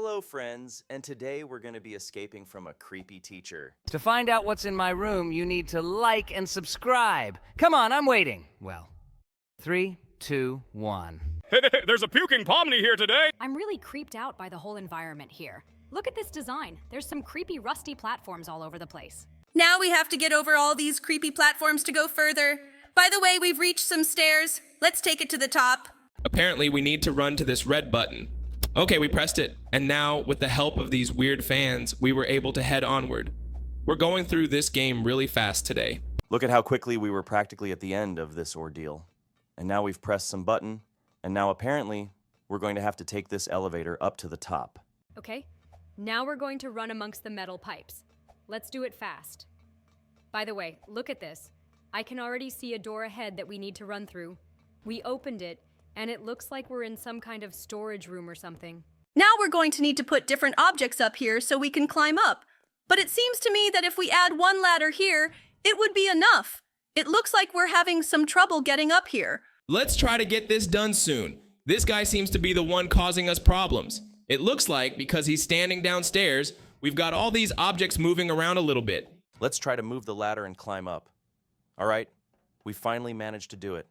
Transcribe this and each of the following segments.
Hello, friends, and today we're going to be escaping from a creepy teacher. To find out what's in my room, you need to like and subscribe. Come on, I'm waiting. Well, 3, 2, 1. There's a puking pomni here today! I'm really creeped out by the whole environment here. Look at this design. There's some creepy rusty platforms all over the place. Now we have to get over all these creepy platforms to go further. By the way, we've reached some stairs. Let's take it to the top. Apparently, we need to run to this red button. Okay, we pressed it, and now, with the help of these weird fans, we were able to head onward. We're going through this game really fast today. Look at how quickly we were practically at the end of this ordeal. And now we've pressed some button, and now apparently we're going to have to take this elevator up to the top. Okay, now we're going to run amongst the metal pipes. Let's do it fast. By the way, look at this. I can already see a door ahead that we need to run through. We opened it, and it looks like we're in some kind of storage room or something. Now we're going to need to put different objects up here so we can climb up. But it seems to me that if we add one ladder here, it would be enough. It looks like we're having some trouble getting up here. Let's try to get this done soon. This guy seems to be the one causing us problems. It looks like, because he's standing downstairs, we've got all these objects moving around a little bit. Let's try to move the ladder and climb up. All right, we finally managed to do it.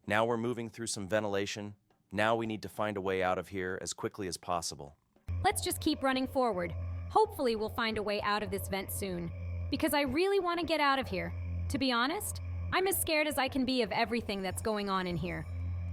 Now we're moving through some ventilation. Now we need to find a way out of here as quickly as possible. Let's just keep running forward. Hopefully we'll find a way out of this vent soon. Because I really want to get out of here. To be honest, I'm as scared as I can be of everything that's going on in here.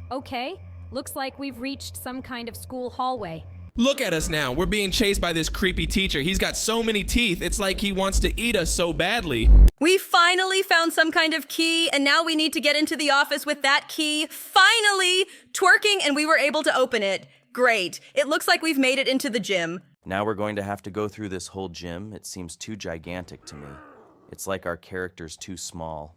Okay, looks like we've reached some kind of school hallway. Look at us now. We're being chased by this creepy teacher. He's got so many teeth. It's like he wants to eat us so badly. We finally found some kind of key, and now we need to get into the office with that key. Finally! Twerking, and we were able to open it. Great. It looks like we've made it into the gym. Now we're going to have to go through this whole gym. It seems too gigantic to me. It's like our character's too small.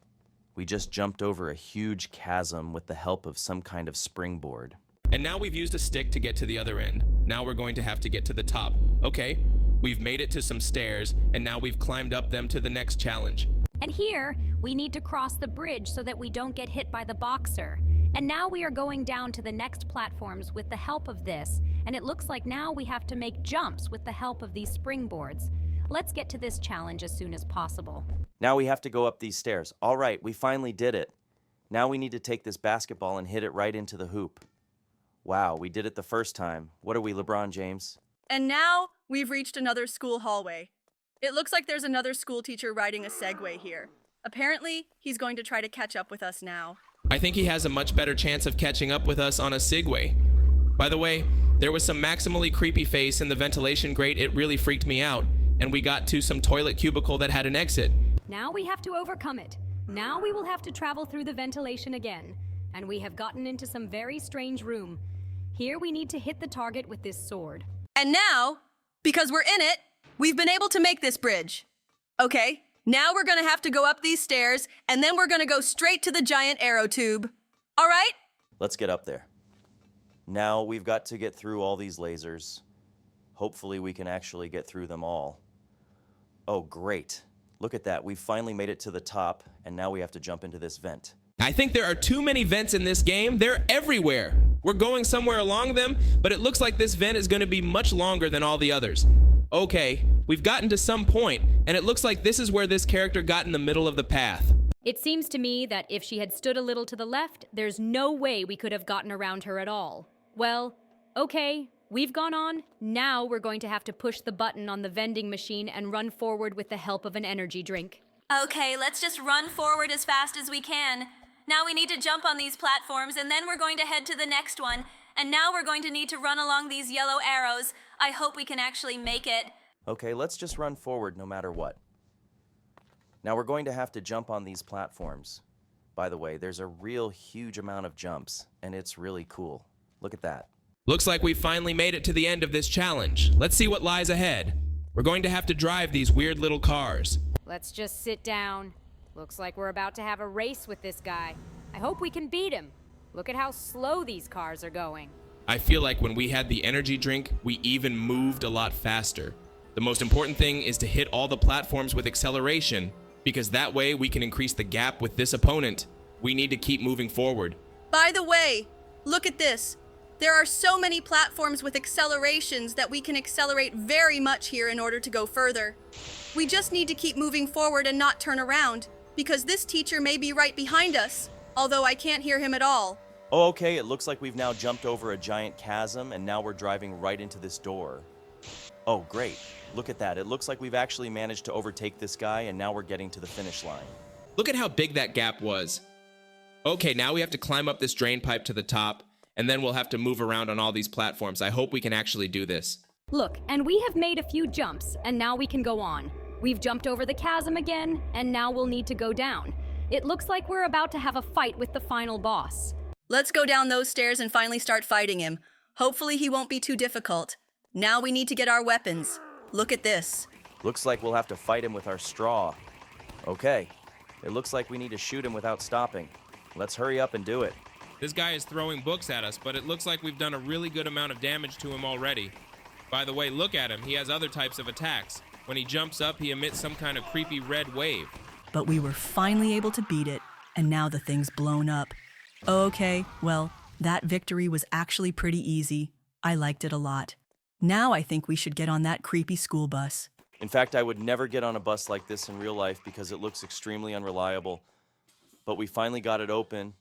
We just jumped over a huge chasm with the help of some kind of springboard. And now we've used a stick to get to the other end. Now we're going to have to get to the top. Okay, we've made it to some stairs, and now we've climbed up them to the next challenge. And here, we need to cross the bridge so that we don't get hit by the boxer. And now we are going down to the next platforms with the help of this, and it looks like now we have to make jumps with the help of these springboards. Let's get to this challenge as soon as possible. Now we have to go up these stairs. All right, we finally did it. Now we need to take this basketball and hit it right into the hoop. Wow, we did it the first time. What are we, LeBron James? And now we've reached another school hallway. It looks like there's another school teacher riding a Segway here. Apparently, he's going to try to catch up with us now. I think he has a much better chance of catching up with us on a Segway. By the way, there was some maximally creepy face in the ventilation grate. It really freaked me out. And we got to some toilet cubicle that had an exit. Now we have to overcome it. Now we will have to travel through the ventilation again. And we have gotten into some very strange room. Here we need to hit the target with this sword. And now, because we're in it, we've been able to make this bridge. Okay, now we're gonna have to go up these stairs, and then we're gonna go straight to the giant arrow tube. All right? Let's get up there. Now we've got to get through all these lasers. Hopefully we can actually get through them all. Oh, great. Look at that. We've finally made it to the top, and now we have to jump into this vent. I think there are too many vents in this game. They're everywhere. We're going somewhere along them, but it looks like this vent is going to be much longer than all the others. Okay, we've gotten to some point, and it looks like this is where this character got in the middle of the path. It seems to me that if she had stood a little to the left, there's no way we could have gotten around her at all. Well, okay, we've gone on. Now we're going to have to push the button on the vending machine and run forward with the help of an energy drink. Okay, let's just run forward as fast as we can. Now we need to jump on these platforms, and then we're going to head to the next one. And now we're going to need to run along these yellow arrows. I hope we can actually make it. Okay, let's just run forward no matter what. Now we're going to have to jump on these platforms. By the way, there's a real huge amount of jumps, and it's really cool. Look at that. Looks like we finally made it to the end of this challenge. Let's see what lies ahead. We're going to have to drive these weird little cars. Let's just sit down. Looks like we're about to have a race with this guy. I hope we can beat him. Look at how slow these cars are going. I feel like when we had the energy drink, we even moved a lot faster. The most important thing is to hit all the platforms with acceleration, because that way we can increase the gap with this opponent. We need to keep moving forward. By the way, look at this. There are so many platforms with accelerations that we can accelerate very much here in order to go further. We just need to keep moving forward and not turn around, because this teacher may be right behind us, although I can't hear him at all. Oh, okay, it looks like we've now jumped over a giant chasm and now we're driving right into this door. Oh, great. Look at that. It looks like we've actually managed to overtake this guy and now we're getting to the finish line. Look at how big that gap was. Okay, now we have to climb up this drain pipe to the top, and then we'll have to move around on all these platforms. I hope we can actually do this. Look, and we have made a few jumps, and now we can go on. We've jumped over the chasm again, and now we'll need to go down. It looks like we're about to have a fight with the final boss. Let's go down those stairs and finally start fighting him. Hopefully he won't be too difficult. Now we need to get our weapons. Look at this. Looks like we'll have to fight him with our straw. Okay, it looks like we need to shoot him without stopping. Let's hurry up and do it. This guy is throwing books at us, but it looks like we've done a really good amount of damage to him already. By the way, look at him. He has other types of attacks. When he jumps up, he emits some kind of creepy red wave. But we were finally able to beat it, and now the thing's blown up. Okay, well, that victory was actually pretty easy. I liked it a lot. Now I think we should get on that creepy school bus. In fact, I would never get on a bus like this in real life because it looks extremely unreliable. But we finally got it open,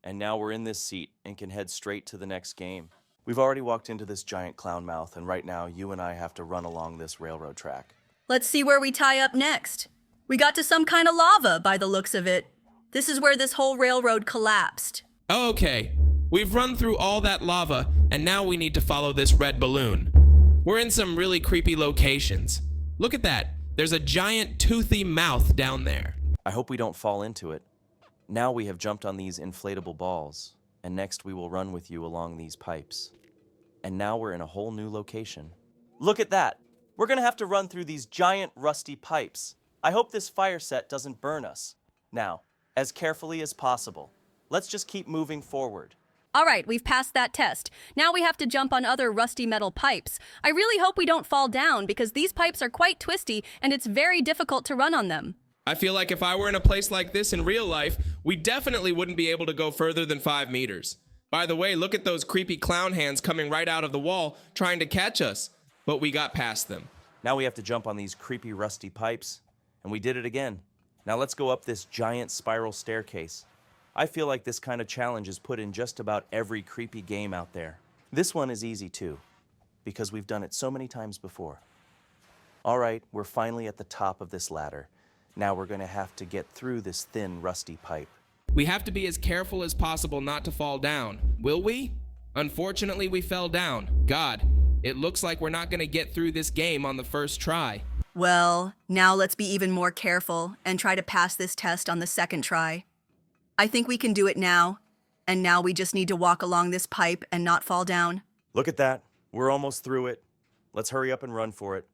and now we're in this seat and can head straight to the next game. We've already walked into this giant clown mouth, and right now you and I have to run along this railroad track. Let's see where we tie up next. We got to some kind of lava by the looks of it. This is where this whole railroad collapsed. Okay, we've run through all that lava, and now we need to follow this red balloon. We're in some really creepy locations. Look at that. There's a giant toothy mouth down there. I hope we don't fall into it. Now we have jumped on these inflatable balls, and next we will run with you along these pipes. And now we're in a whole new location. Look at that! We're gonna have to run through these giant rusty pipes. I hope this fire set doesn't burn us. Now, as carefully as possible. Let's just keep moving forward. All right, we've passed that test. Now we have to jump on other rusty metal pipes. I really hope we don't fall down because these pipes are quite twisty and it's very difficult to run on them. I feel like if I were in a place like this in real life, we definitely wouldn't be able to go further than 5 meters. By the way, look at those creepy clown hands coming right out of the wall trying to catch us. But we got past them. Now we have to jump on these creepy rusty pipes, and we did it again. Now let's go up this giant spiral staircase. I feel like this kind of challenge is put in just about every creepy game out there. This one is easy too, because we've done it so many times before. All right, we're finally at the top of this ladder. Now we're gonna have to get through this thin, rusty pipe. We have to be as careful as possible not to fall down. Will we? Unfortunately, we fell down. God, it looks like we're not gonna get through this game on the first try. Well, now let's be even more careful and try to pass this test on the second try. I think we can do it now. And now we just need to walk along this pipe and not fall down. Look at that. We're almost through it. Let's hurry up and run for it.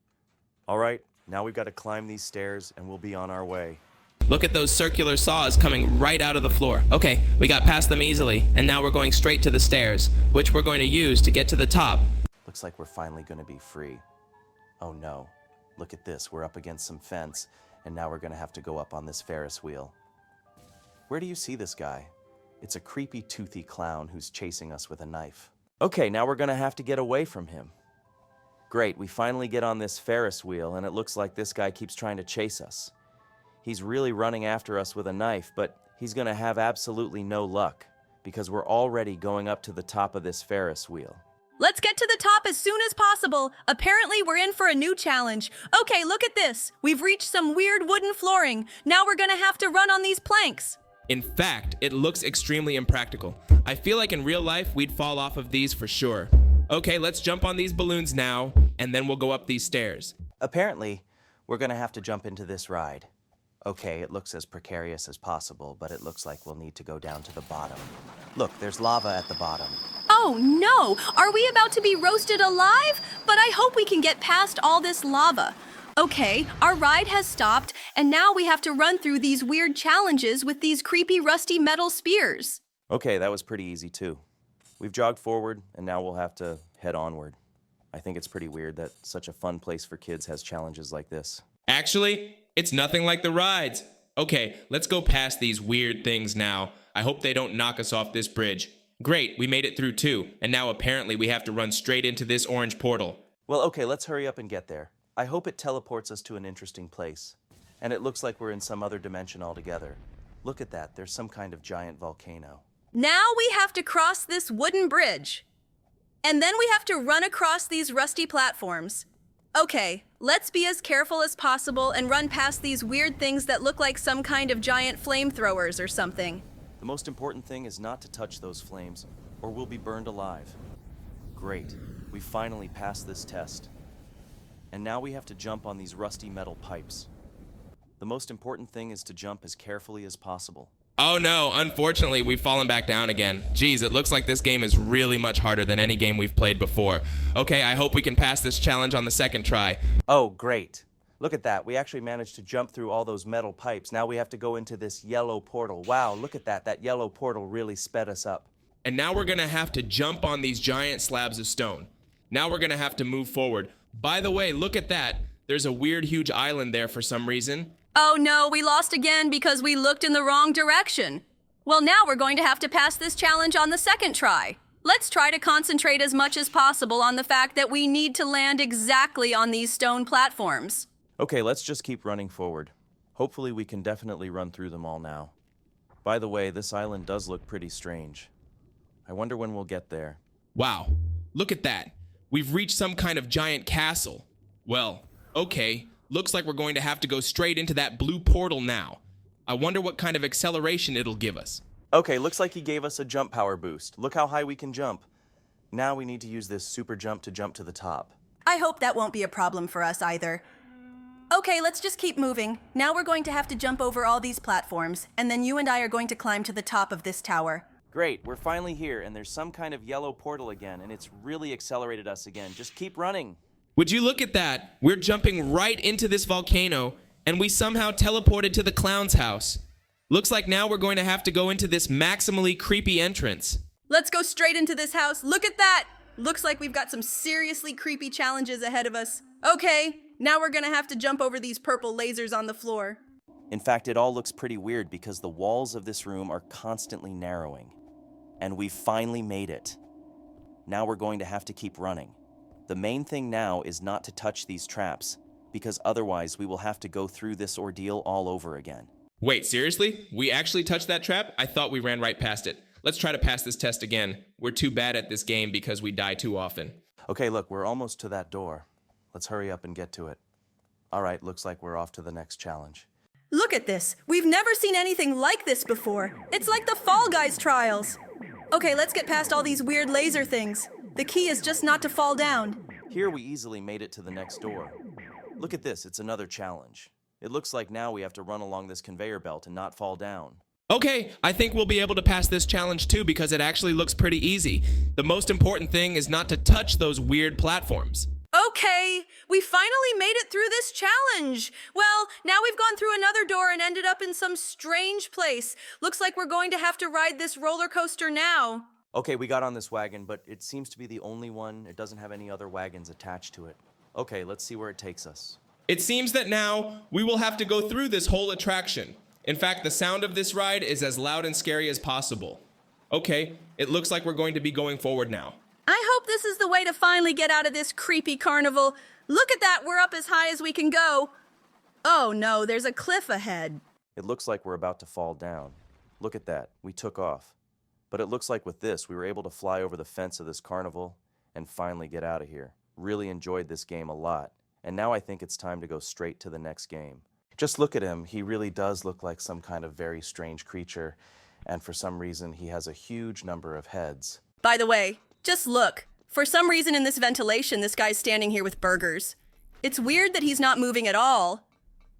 All right, now we've got to climb these stairs and we'll be on our way. Look at those circular saws coming right out of the floor. Okay, we got past them easily, and now we're going straight to the stairs, which we're going to use to get to the top. Looks like we're finally going to be free. Oh no, look at this. We're up against some fence, and now we're going to have to go up on this Ferris wheel. Where do you see this guy? It's a creepy, toothy clown who's chasing us with a knife. Okay, now we're going to have to get away from him. Great, we finally get on this Ferris wheel, and it looks like this guy keeps trying to chase us. He's really running after us with a knife, but he's going to have absolutely no luck, because we're already going up to the top of this Ferris wheel. Let's get to the top as soon as possible. Apparently, we're in for a new challenge. Okay, look at this. We've reached some weird wooden flooring. Now we're going to have to run on these planks. In fact, it looks extremely impractical. I feel like in real life, we'd fall off of these for sure. Okay, let's jump on these balloons now, and then we'll go up these stairs. Apparently, we're going to have to jump into this ride. Okay, it looks as precarious as possible, but it looks like we'll need to go down to the bottom. Look, there's lava at the bottom. Oh no! Are we about to be roasted alive? But I hope we can get past all this lava. Okay, our ride has stopped, and now we have to run through these weird challenges with these creepy rusty metal spears. Okay, that was pretty easy too. We've jogged forward, and now we'll have to head onward. I think it's pretty weird that such a fun place for kids has challenges like this. Actually, it's nothing like the rides. Okay, let's go past these weird things now. I hope they don't knock us off this bridge. Great, we made it through 2, and now apparently we have to run straight into this orange portal. Well, okay, let's hurry up and get there. I hope it teleports us to an interesting place. And it looks like we're in some other dimension altogether. Look at that, there's some kind of giant volcano. Now we have to cross this wooden bridge. And then we have to run across these rusty platforms. Okay, let's be as careful as possible and run past these weird things that look like some kind of giant flamethrowers or something. The most important thing is not to touch those flames, or we'll be burned alive. Great, we finally passed this test. And now we have to jump on these rusty metal pipes. The most important thing is to jump as carefully as possible. Oh no, unfortunately, we've fallen back down again. Geez, it looks like this game is really much harder than any game we've played before. Okay, I hope we can pass this challenge on the second try. Oh, great. Look at that. We actually managed to jump through all those metal pipes. Now we have to go into this yellow portal. Wow, look at that. That yellow portal really sped us up. And now we're gonna have to jump on these giant slabs of stone. Now we're gonna have to move forward. By the way, look at that. There's a weird, huge island there for some reason. Oh no, we lost again because we looked in the wrong direction. Well, now we're going to have to pass this challenge on the second try. Let's try to concentrate as much as possible on the fact that we need to land exactly on these stone platforms. Okay, let's just keep running forward. Hopefully we can definitely run through them all now. By the way, this island does look pretty strange. I wonder when we'll get there. Wow, look at that. We've reached some kind of giant castle. Well, okay, looks like we're going to have to go straight into that blue portal now. I wonder what kind of acceleration it'll give us. Okay, looks like he gave us a jump power boost. Look how high we can jump. Now we need to use this super jump to jump to the top. I hope that won't be a problem for us either. Okay, let's just keep moving. Now we're going to have to jump over all these platforms, and then you and I are going to climb to the top of this tower. Great, we're finally here, and there's some kind of yellow portal again, and it's really accelerated us again. Just keep running. Would you look at that? We're jumping right into this volcano, and we somehow teleported to the clown's house. Looks like now we're going to have to go into this maximally creepy entrance. Let's go straight into this house. Look at that! Looks like we've got some seriously creepy challenges ahead of us. Okay, now we're gonna have to jump over these purple lasers on the floor. In fact, it all looks pretty weird because the walls of this room are constantly narrowing. And we finally made it. Now we're going to have to keep running. The main thing now is not to touch these traps, because otherwise we will have to go through this ordeal all over again. Wait, seriously? We actually touched that trap? I thought we ran right past it. Let's try to pass this test again. We're too bad at this game because we die too often. Okay, look, we're almost to that door. Let's hurry up and get to it. All right, looks like we're off to the next challenge. Look at this. We've never seen anything like this before. It's like the Fall Guys trials. Okay, let's get past all these weird laser things. The key is just not to fall down. Here we easily made it to the next door. Look at this, it's another challenge. It looks like now we have to run along this conveyor belt and not fall down. Okay, I think we'll be able to pass this challenge too because it actually looks pretty easy. The most important thing is not to touch those weird platforms. Okay, we finally made it through this challenge. Well, now we've gone through another door and ended up in some strange place. Looks like we're going to have to ride this roller coaster now. Okay, we got on this wagon, but it seems to be the only one. It doesn't have any other wagons attached to it. Okay, let's see where it takes us. It seems that now we will have to go through this whole attraction. In fact, the sound of this ride is as loud and scary as possible. Okay, it looks like we're going to be going forward now. I hope this is the way to finally get out of this creepy carnival. Look at that, we're up as high as we can go. Oh no, there's a cliff ahead. It looks like we're about to fall down. Look at that, we took off. But it looks like with this, we were able to fly over the fence of this carnival and finally get out of here. Really enjoyed this game a lot. And now I think it's time to go straight to the next game. Just look at him, he really does look like some kind of very strange creature. And for some reason, he has a huge number of heads. By the way, just look. For some reason in this ventilation, this guy's standing here with burgers. It's weird that he's not moving at all.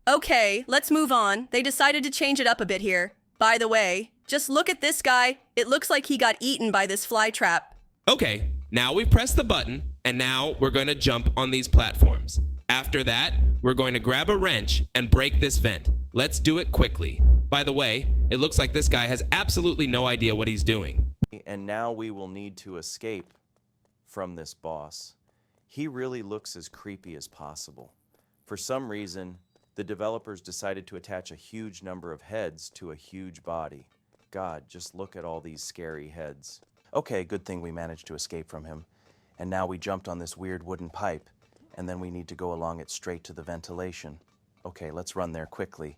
Okay, let's move on. They decided to change it up a bit here. By the way, just look at this guy. It looks like he got eaten by this fly trap. Okay, now we've pressed the button, and now we're going to jump on these platforms. After that, we're going to grab a wrench and break this vent. Let's do it quickly. By the way, it looks like this guy has absolutely no idea what he's doing. And now we will need to escape from this boss. He really looks as creepy as possible. For some reason, the developers decided to attach a huge number of heads to a huge body. God, just look at all these scary heads. Okay, good thing we managed to escape from him. And now we jumped on this weird wooden pipe, and then we need to go along it straight to the ventilation. Okay, let's run there quickly.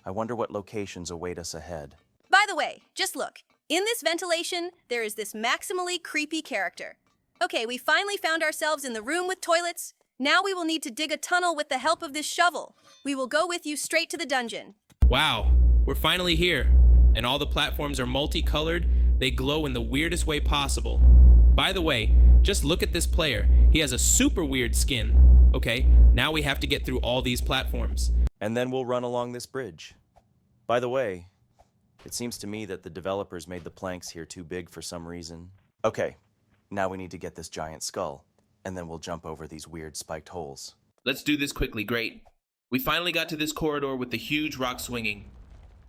I wonder what locations await us ahead. By the way, just look. In this ventilation, there is this maximally creepy character. Okay, we finally found ourselves in the room with toilets. Now we will need to dig a tunnel with the help of this shovel. We will go with you straight to the dungeon. Wow, we're finally here. And all the platforms are multicolored. They glow in the weirdest way possible. By the way, just look at this player. He has a super weird skin. Okay, now we have to get through all these platforms. And then we'll run along this bridge. By the way, it seems to me that the developers made the planks here too big for some reason. Okay, now we need to get this giant skull, and then we'll jump over these weird spiked holes. Let's do this quickly. Great. We finally got to this corridor with the huge rock swinging.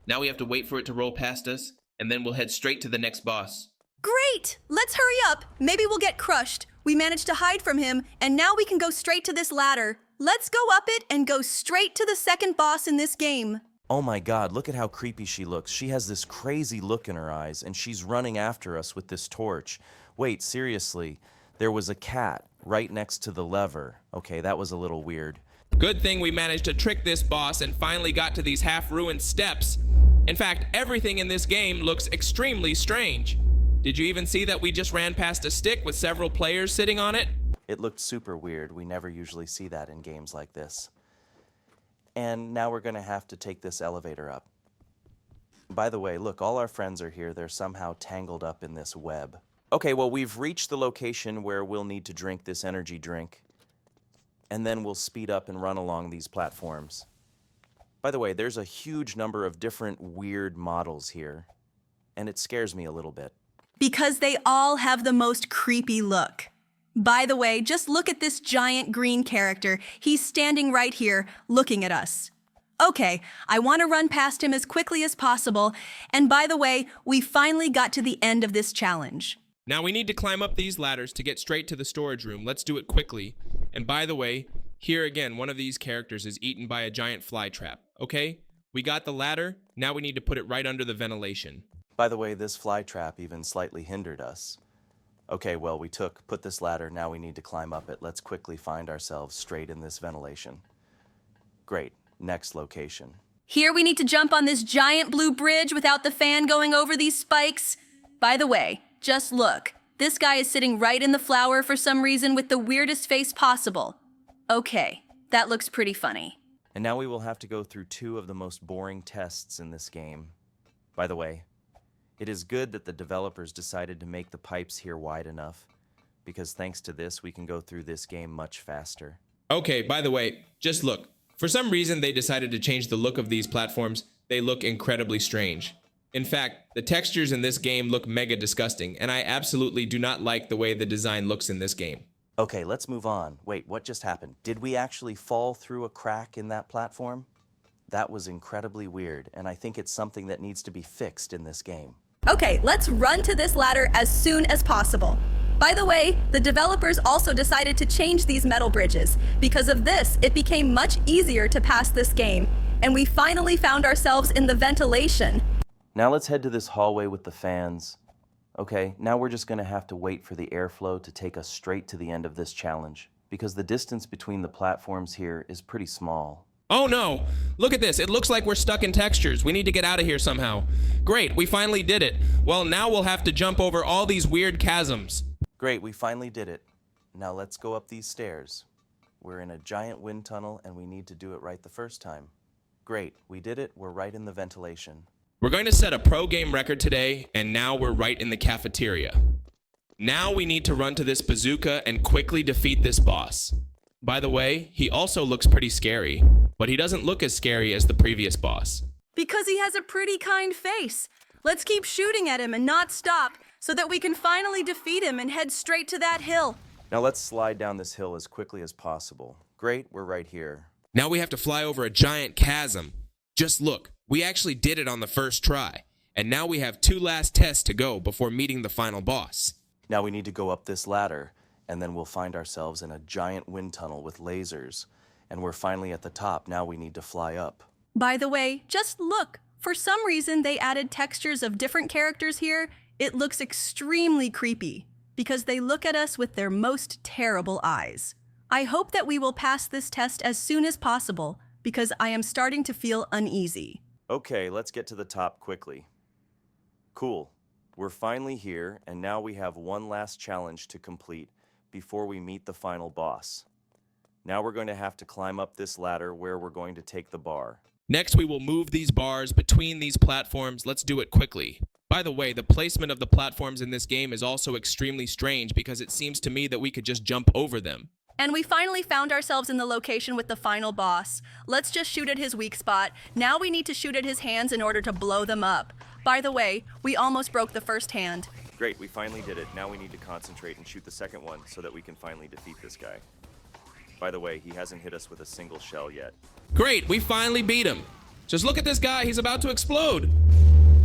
Now we have to wait for it to roll past us, and then we'll head straight to the next boss. Great! Let's hurry up. Maybe we'll get crushed. We managed to hide from him, and now we can go straight to this ladder. Let's go up it and go straight to the second boss in this game. Oh my god, look at how creepy she looks. She has this crazy look in her eyes, and she's running after us with this torch. Wait, seriously, there was a cat right next to the lever. Okay, that was a little weird. Good thing we managed to trick this boss and finally got to these half-ruined steps. In fact, everything in this game looks extremely strange. Did you even see that we just ran past a stick with several players sitting on it? It looked super weird. We never usually see that in games like this. And now we're going to have to take this elevator up. By the way, look, all our friends are here. They're somehow tangled up in this web. Okay, well, we've reached the location where we'll need to drink this energy drink. And then we'll speed up and run along these platforms. By the way, there's a huge number of different weird models here. And it scares me a little bit. Because they all have the most creepy look. By the way, just look at this giant green character. He's standing right here, looking at us. Okay, I want to run past him as quickly as possible. And by the way, we finally got to the end of this challenge. Now we need to climb up these ladders to get straight to the storage room. Let's do it quickly. And by the way, here again, one of these characters is eaten by a giant fly trap. Okay, we got the ladder. Now we need to put it right under the ventilation. By the way, this fly trap even slightly hindered us. Okay, well, we put this ladder, now we need to climb up it. Let's quickly find ourselves straight in this ventilation. Great, next location. Here we need to jump on this giant blue bridge without the fan going over these spikes. By the way, just look. This guy is sitting right in the flower for some reason with the weirdest face possible. Okay, that looks pretty funny. And now we will have to go through two of the most boring tests in this game. By the way, it is good that the developers decided to make the pipes here wide enough, because thanks to this, we can go through this game much faster. Okay, by the way, just look. For some reason, they decided to change the look of these platforms. They look incredibly strange. In fact, the textures in this game look mega disgusting, and I absolutely do not like the way the design looks in this game. Okay, let's move on. Wait, what just happened? Did we actually fall through a crack in that platform? That was incredibly weird, and I think it's something that needs to be fixed in this game. Okay, let's run to this ladder as soon as possible. By the way, the developers also decided to change these metal bridges. Because of this, it became much easier to pass this game, and we finally found ourselves in the ventilation. Now let's head to this hallway with the fans. Okay, now we're just going to have to wait for the airflow to take us straight to the end of this challenge, because the distance between the platforms here is pretty small. Oh no! Look at this, it looks like we're stuck in textures. We need to get out of here somehow. Great, we finally did it. Well, now we'll have to jump over all these weird chasms. Great, we finally did it. Now let's go up these stairs. We're in a giant wind tunnel and we need to do it right the first time. Great, we did it, we're right in the ventilation. We're going to set a pro game record today, and now we're right in the cafeteria. Now we need to run to this bazooka and quickly defeat this boss. By the way, he also looks pretty scary, but he doesn't look as scary as the previous boss. Because he has a pretty kind face. Let's keep shooting at him and not stop, so that we can finally defeat him and head straight to that hill. Now let's slide down this hill as quickly as possible. Great, we're right here. Now we have to fly over a giant chasm. Just look, we actually did it on the first try, and now we have 2 last tests to go before meeting the final boss. Now we need to go up this ladder, and then we'll find ourselves in a giant wind tunnel with lasers. And we're finally at the top, now we need to fly up. By the way, just look. For some reason, they added textures of different characters here, It looks extremely creepy because they look at us with their most terrible eyes. I hope that we will pass this test as soon as possible because I am starting to feel uneasy. Okay, let's get to the top quickly. Cool. We're finally here, and now we have one last challenge to complete before we meet the final boss. Now we're going to have to climb up this ladder where we're going to take the bar. Next, we will move these bars between these platforms. Let's do it quickly. By the way, the placement of the platforms in this game is also extremely strange because it seems to me that we could just jump over them. And we finally found ourselves in the location with the final boss. Let's just shoot at his weak spot. Now we need to shoot at his hands in order to blow them up. By the way, we almost broke the first hand. Great, we finally did it. Now we need to concentrate and shoot the second one so that we can finally defeat this guy. By the way, he hasn't hit us with a single shell yet. Great, we finally beat him. Just look at this guy, he's about to explode.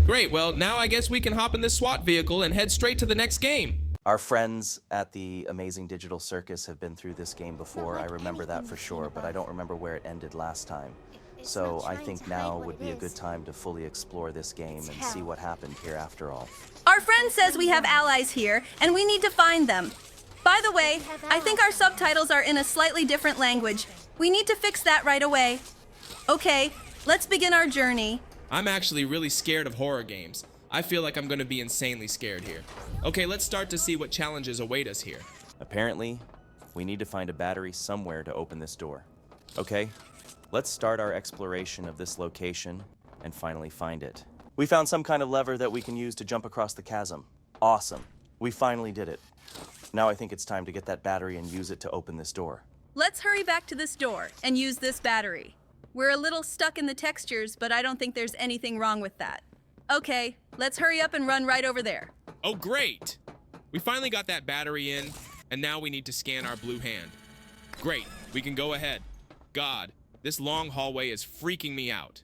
Great, well, now I guess we can hop in this SWAT vehicle and head straight to the next game. Our friends at the Amazing Digital Circus have been through this game before. I remember that for sure, but I don't remember where it ended last time. So I think now would be a good time to fully explore this game and see what happened here after all. Our friend says we have allies here, and we need to find them. By the way, I think our subtitles are in a slightly different language. We need to fix that right away. Okay, let's begin our journey. I'm actually really scared of horror games. I feel like I'm going to be insanely scared here. Okay, let's start to see what challenges await us here. Apparently, we need to find a battery somewhere to open this door. Okay, let's start our exploration of this location and finally find it. We found some kind of lever that we can use to jump across the chasm. Awesome. We finally did it. Now I think it's time to get that battery and use it to open this door. Let's hurry back to this door and use this battery. We're a little stuck in the textures, but I don't think there's anything wrong with that. Okay, let's hurry up and run right over there. Oh, great! We finally got that battery in, and now we need to scan our blue hand. Great, we can go ahead. God, this long hallway is freaking me out.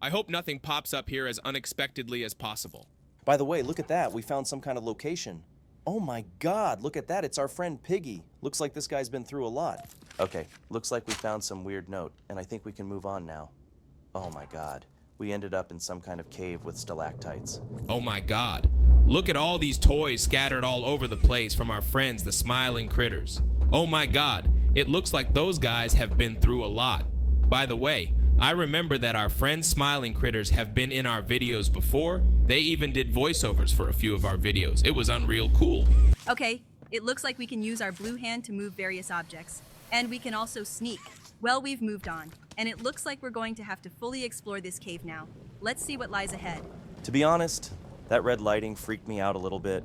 I hope nothing pops up here as unexpectedly as possible. By the way, look at that. We found some kind of location. Oh my God, look at that. It's our friend Piggy. Looks like this guy's been through a lot. Okay, looks like we found some weird note, and I think we can move on now. Oh my God. We ended up in some kind of cave with stalactites. Oh my God. Look at all these toys scattered all over the place from our friends, the smiling critters. Oh my God. It looks like those guys have been through a lot. By the way, I remember that our friends smiling critters have been in our videos before. They even did voiceovers for a few of our videos. It was unreal cool. Okay, it looks like we can use our blue hand to move various objects. And we can also sneak. Well, we've moved on, and it looks like we're going to have to fully explore this cave now. Let's see what lies ahead. To be honest, that red lighting freaked me out a little bit.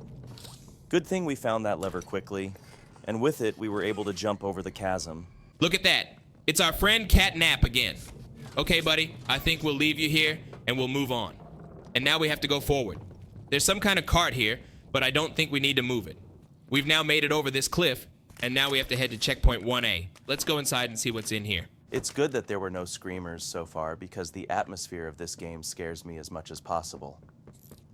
Good thing we found that lever quickly, and with it, we were able to jump over the chasm. Look at that. It's our friend Catnap again. Okay, buddy, I think we'll leave you here, and we'll move on. And now we have to go forward. There's some kind of cart here, but I don't think we need to move it. We've now made it over this cliff, and now we have to head to checkpoint 1A. Let's go inside and see what's in here. It's good that there were no screamers so far because the atmosphere of this game scares me as much as possible.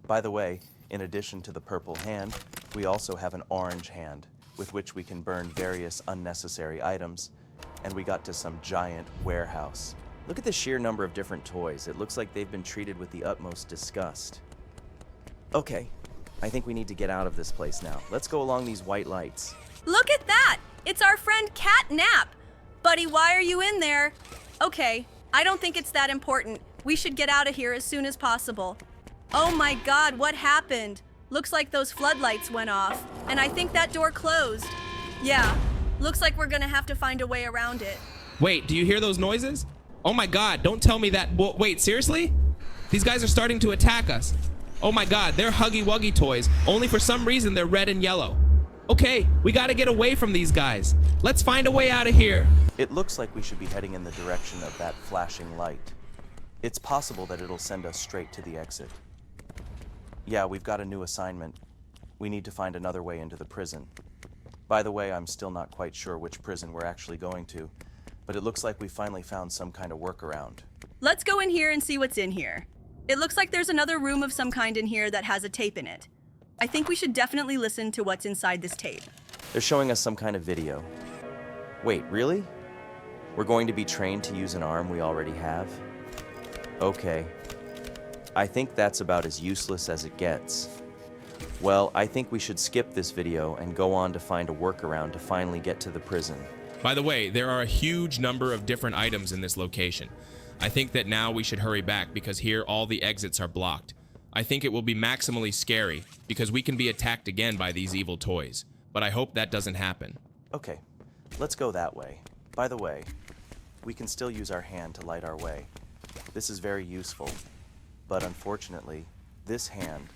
By the way, in addition to the purple hand, we also have an orange hand with which we can burn various unnecessary items, and we got to some giant warehouse. Look at the sheer number of different toys. It looks like they've been treated with the utmost disgust. Okay, I think we need to get out of this place now. Let's go along these white lights. Look at that! It's our friend Catnap! Buddy, why are you in there? Okay, I don't think it's that important. We should get out of here as soon as possible. Oh my God, what happened? Looks like those floodlights went off, and I think that door closed. Yeah, looks like we're gonna have to find a way around it. Wait, do you hear those noises? Oh my God, don't tell me that. Wait, seriously? These guys are starting to attack us. Oh my God, they're Huggy Wuggy toys, only for some reason they're red and yellow. Okay, we gotta get away from these guys. Let's find a way out of here. It looks like we should be heading in the direction of that flashing light. It's possible that it'll send us straight to the exit. Yeah, we've got a new assignment. We need to find another way into the prison. By the way, I'm still not quite sure which prison we're actually going to, but it looks like we finally found some kind of workaround. Let's go in here and see what's in here. It looks like there's another room of some kind in here that has a tape in it. I think we should definitely listen to what's inside this tape. They're showing us some kind of video. Wait, really? We're going to be trained to use an arm we already have? Okay. I think that's about as useless as it gets. Well, I think we should skip this video and go on to find a workaround to finally get to the prison. By the way, there are a huge number of different items in this location. I think that now we should hurry back because here all the exits are blocked. I think it will be maximally scary because we can be attacked again by these evil toys. But I hope that doesn't happen. Okay, let's go that way. By the way, we can still use our hand to light our way. This is very useful, but unfortunately, this hand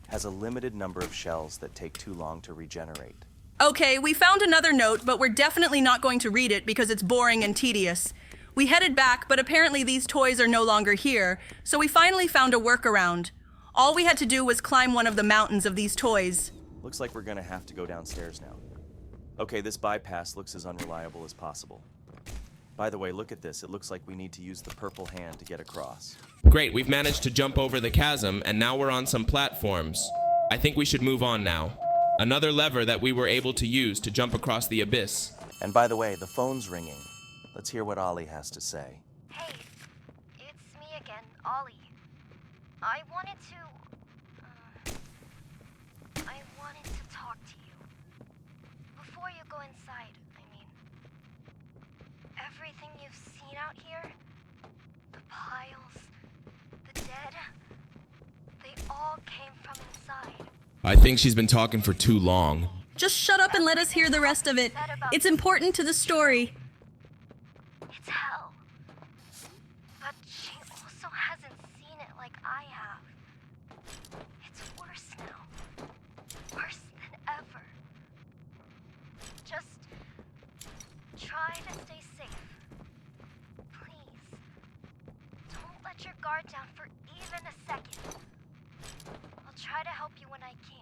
has a limited number of shells that take too long to regenerate. Okay, we found another note, but we're definitely not going to read it because it's boring and tedious. We headed back, but apparently these toys are no longer here, so we finally found a workaround. All we had to do was climb one of the mountains of these toys. Looks like we're gonna have to go downstairs now. Okay, this bypass looks as unreliable as possible. By the way, look at this. It looks like we need to use the purple hand to get across. Great, we've managed to jump over the chasm, and now we're on some platforms. I think we should move on now. Another lever that we were able to use to jump across the abyss. And by the way, the phone's ringing. Let's hear what Ollie has to say. Hey, it's me again, Ollie. I wanted to talk to you. Before you go inside, I mean. Everything you've seen out here, the piles, the dead, they all came from inside. I think she's been talking for too long. Just shut up and let us hear the rest of it. It's important to the story. It's hell. But she also hasn't seen it like I have. It's worse now. Worse than ever. Just try to stay safe. Please. Don't let your guard down for even a second. I'll try to help you when I can.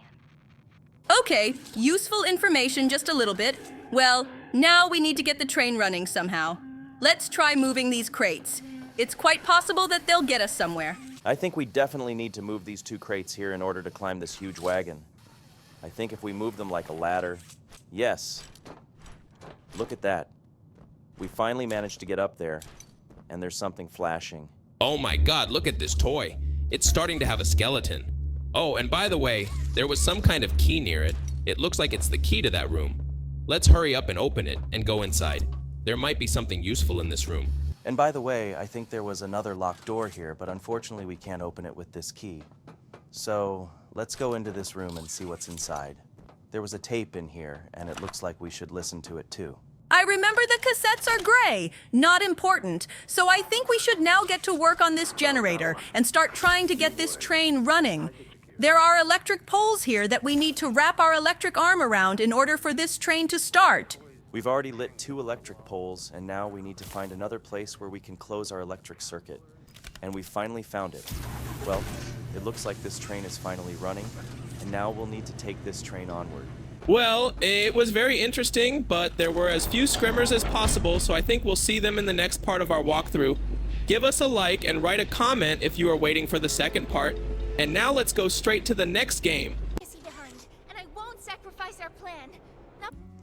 Okay, useful information just a little bit. Well, now we need to get the train running somehow. Let's try moving these crates. It's quite possible that they'll get us somewhere. I think we definitely need to move these two crates here in order to climb this huge wagon. I think if we move them like a ladder... Yes. Look at that. We finally managed to get up there, and there's something flashing. Oh my god, look at this toy. It's starting to have a skeleton. Oh, and by the way, there was some kind of key near it. It looks like it's the key to that room. Let's hurry up and open it and go inside. There might be something useful in this room. And by the way, I think there was another locked door here, but unfortunately we can't open it with this key. So, let's go into this room and see what's inside. There was a tape in here, and it looks like we should listen to it too. I remember the cassettes are gray, not important, so I think we should now get to work on this generator and start trying to get this train running. There are electric poles here that we need to wrap our electric arm around in order for this train to start. We've already lit 2 electric poles, and now we need to find another place where we can close our electric circuit. And we finally found it. Well, it looks like this train is finally running, and now we'll need to take this train onward. Well, it was very interesting, but there were as few scrimmers as possible, so I think we'll see them in the next part of our walkthrough. Give us a like and write a comment if you are waiting for the second part. And now let's go straight to the next game. Behind, and I won't sacrifice our plan.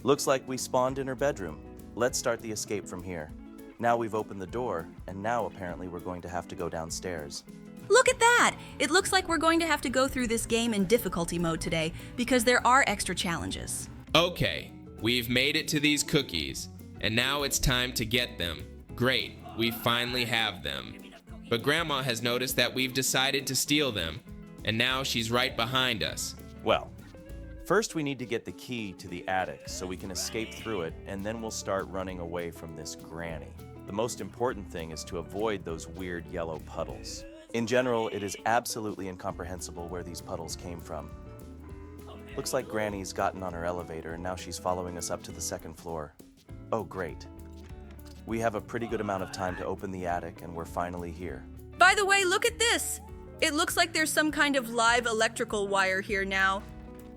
Looks like we spawned in her bedroom. Let's start the escape from here. Now we've opened the door, and now apparently we're going to have to go downstairs. Look at that! It looks like we're going to have to go through this game in difficulty mode today because there are extra challenges. Okay, we've made it to these cookies, and now it's time to get them. Great, we finally have them. But Grandma has noticed that we've decided to steal them, and now she's right behind us. Well, first we need to get the key to the attic so we can escape through it, and then we'll start running away from this granny. The most important thing is to avoid those weird yellow puddles. In general, it is absolutely incomprehensible where these puddles came from. Looks like Granny's gotten on her elevator, and now she's following us up to the 2nd floor. Oh, great. We have a pretty good amount of time to open the attic, and we're finally here. By the way, look at this! It looks like there's some kind of live electrical wire here now.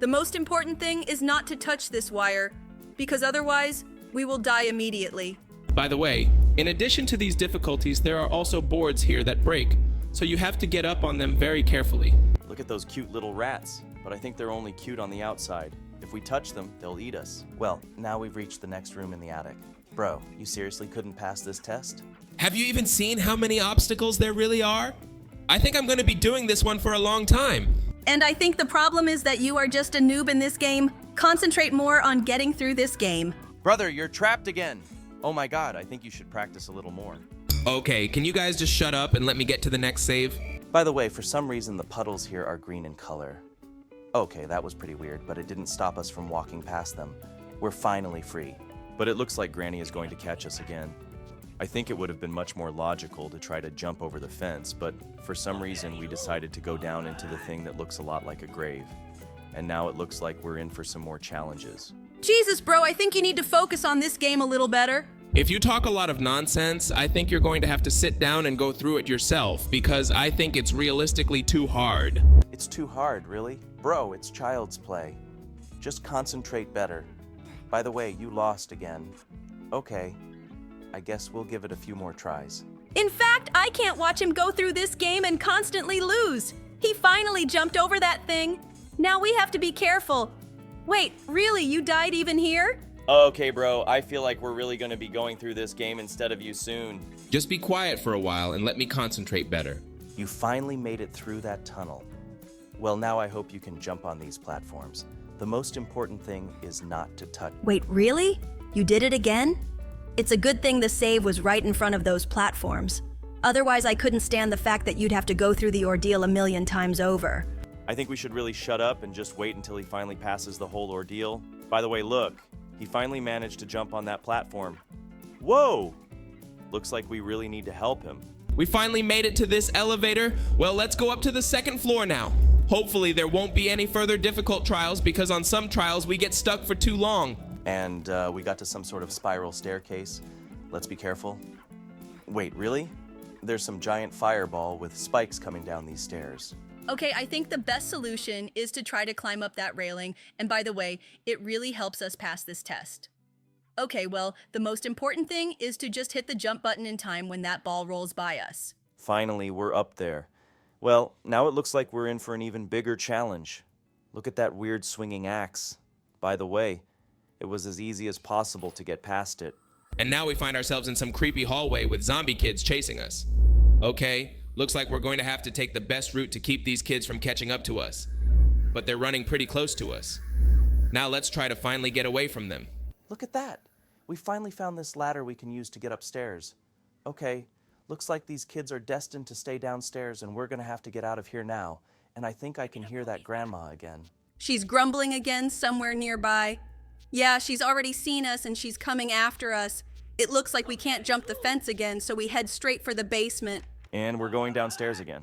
The most important thing is not to touch this wire, because otherwise, we will die immediately. By the way, in addition to these difficulties, there are also boards here that break, so you have to get up on them very carefully. Look at those cute little rats, but I think they're only cute on the outside. If we touch them, they'll eat us. Well, now we've reached the next room in the attic. Bro, you seriously couldn't pass this test? Have you even seen how many obstacles there really are? I think I'm going to be doing this one for a long time. And I think the problem is that you are just a noob in this game. Concentrate more on getting through this game. Brother, you're trapped again. Oh my god, I think you should practice a little more. Okay, can you guys just shut up and let me get to the next save? By the way, for some reason the puddles here are green in color. Okay, that was pretty weird, but it didn't stop us from walking past them. We're finally free. But it looks like Granny is going to catch us again. I think it would have been much more logical to try to jump over the fence, but for some reason we decided to go down into the thing that looks a lot like a grave. And now it looks like we're in for some more challenges. Jesus, bro, I think you need to focus on this game a little better. If you talk a lot of nonsense, I think you're going to have to sit down and go through it yourself, because I think it's realistically too hard. It's too hard, really? Bro, it's child's play. Just concentrate better. By the way, you lost again. Okay, I guess we'll give it a few more tries. In fact, I can't watch him go through this game and constantly lose. He finally jumped over that thing. Now we have to be careful. Wait, really, you died even here? Okay, bro, I feel like we're really going to be going through this game instead of you soon. Just be quiet for a while and let me concentrate better. You finally made it through that tunnel. Well, now I hope you can jump on these platforms. The most important thing is not to touch. Wait, really? You did it again? It's a good thing the save was right in front of those platforms. Otherwise, I couldn't stand the fact that you'd have to go through the ordeal a million times over. I think we should really shut up and just wait until he finally passes the whole ordeal. By the way, look, he finally managed to jump on that platform. Whoa! Looks like we really need to help him. We finally made it to this elevator. Well, let's go up to the second floor now. Hopefully there won't be any further difficult trials, because on some trials we get stuck for too long. And we got to some sort of spiral staircase. Let's be careful. Wait, really? There's some giant fireball with spikes coming down these stairs. Okay, I think the best solution is to try to climb up that railing. And by the way, it really helps us pass this test. Okay, well, the most important thing is to just hit the jump button in time when that ball rolls by us. Finally, we're up there. Well, now it looks like we're in for an even bigger challenge. Look at that weird swinging axe. By the way, it was as easy as possible to get past it. And now we find ourselves in some creepy hallway with zombie kids chasing us. Okay, looks like we're going to have to take the best route to keep these kids from catching up to us. But they're running pretty close to us. Now let's try to finally get away from them. Look at that. We finally found this ladder we can use to get upstairs. Okay, looks like these kids are destined to stay downstairs and we're going to have to get out of here now. And I think I can hear that grandma again. She's grumbling again somewhere nearby. Yeah, she's already seen us and she's coming after us. It looks like we can't jump the fence again, so we head straight for the basement. And we're going downstairs again.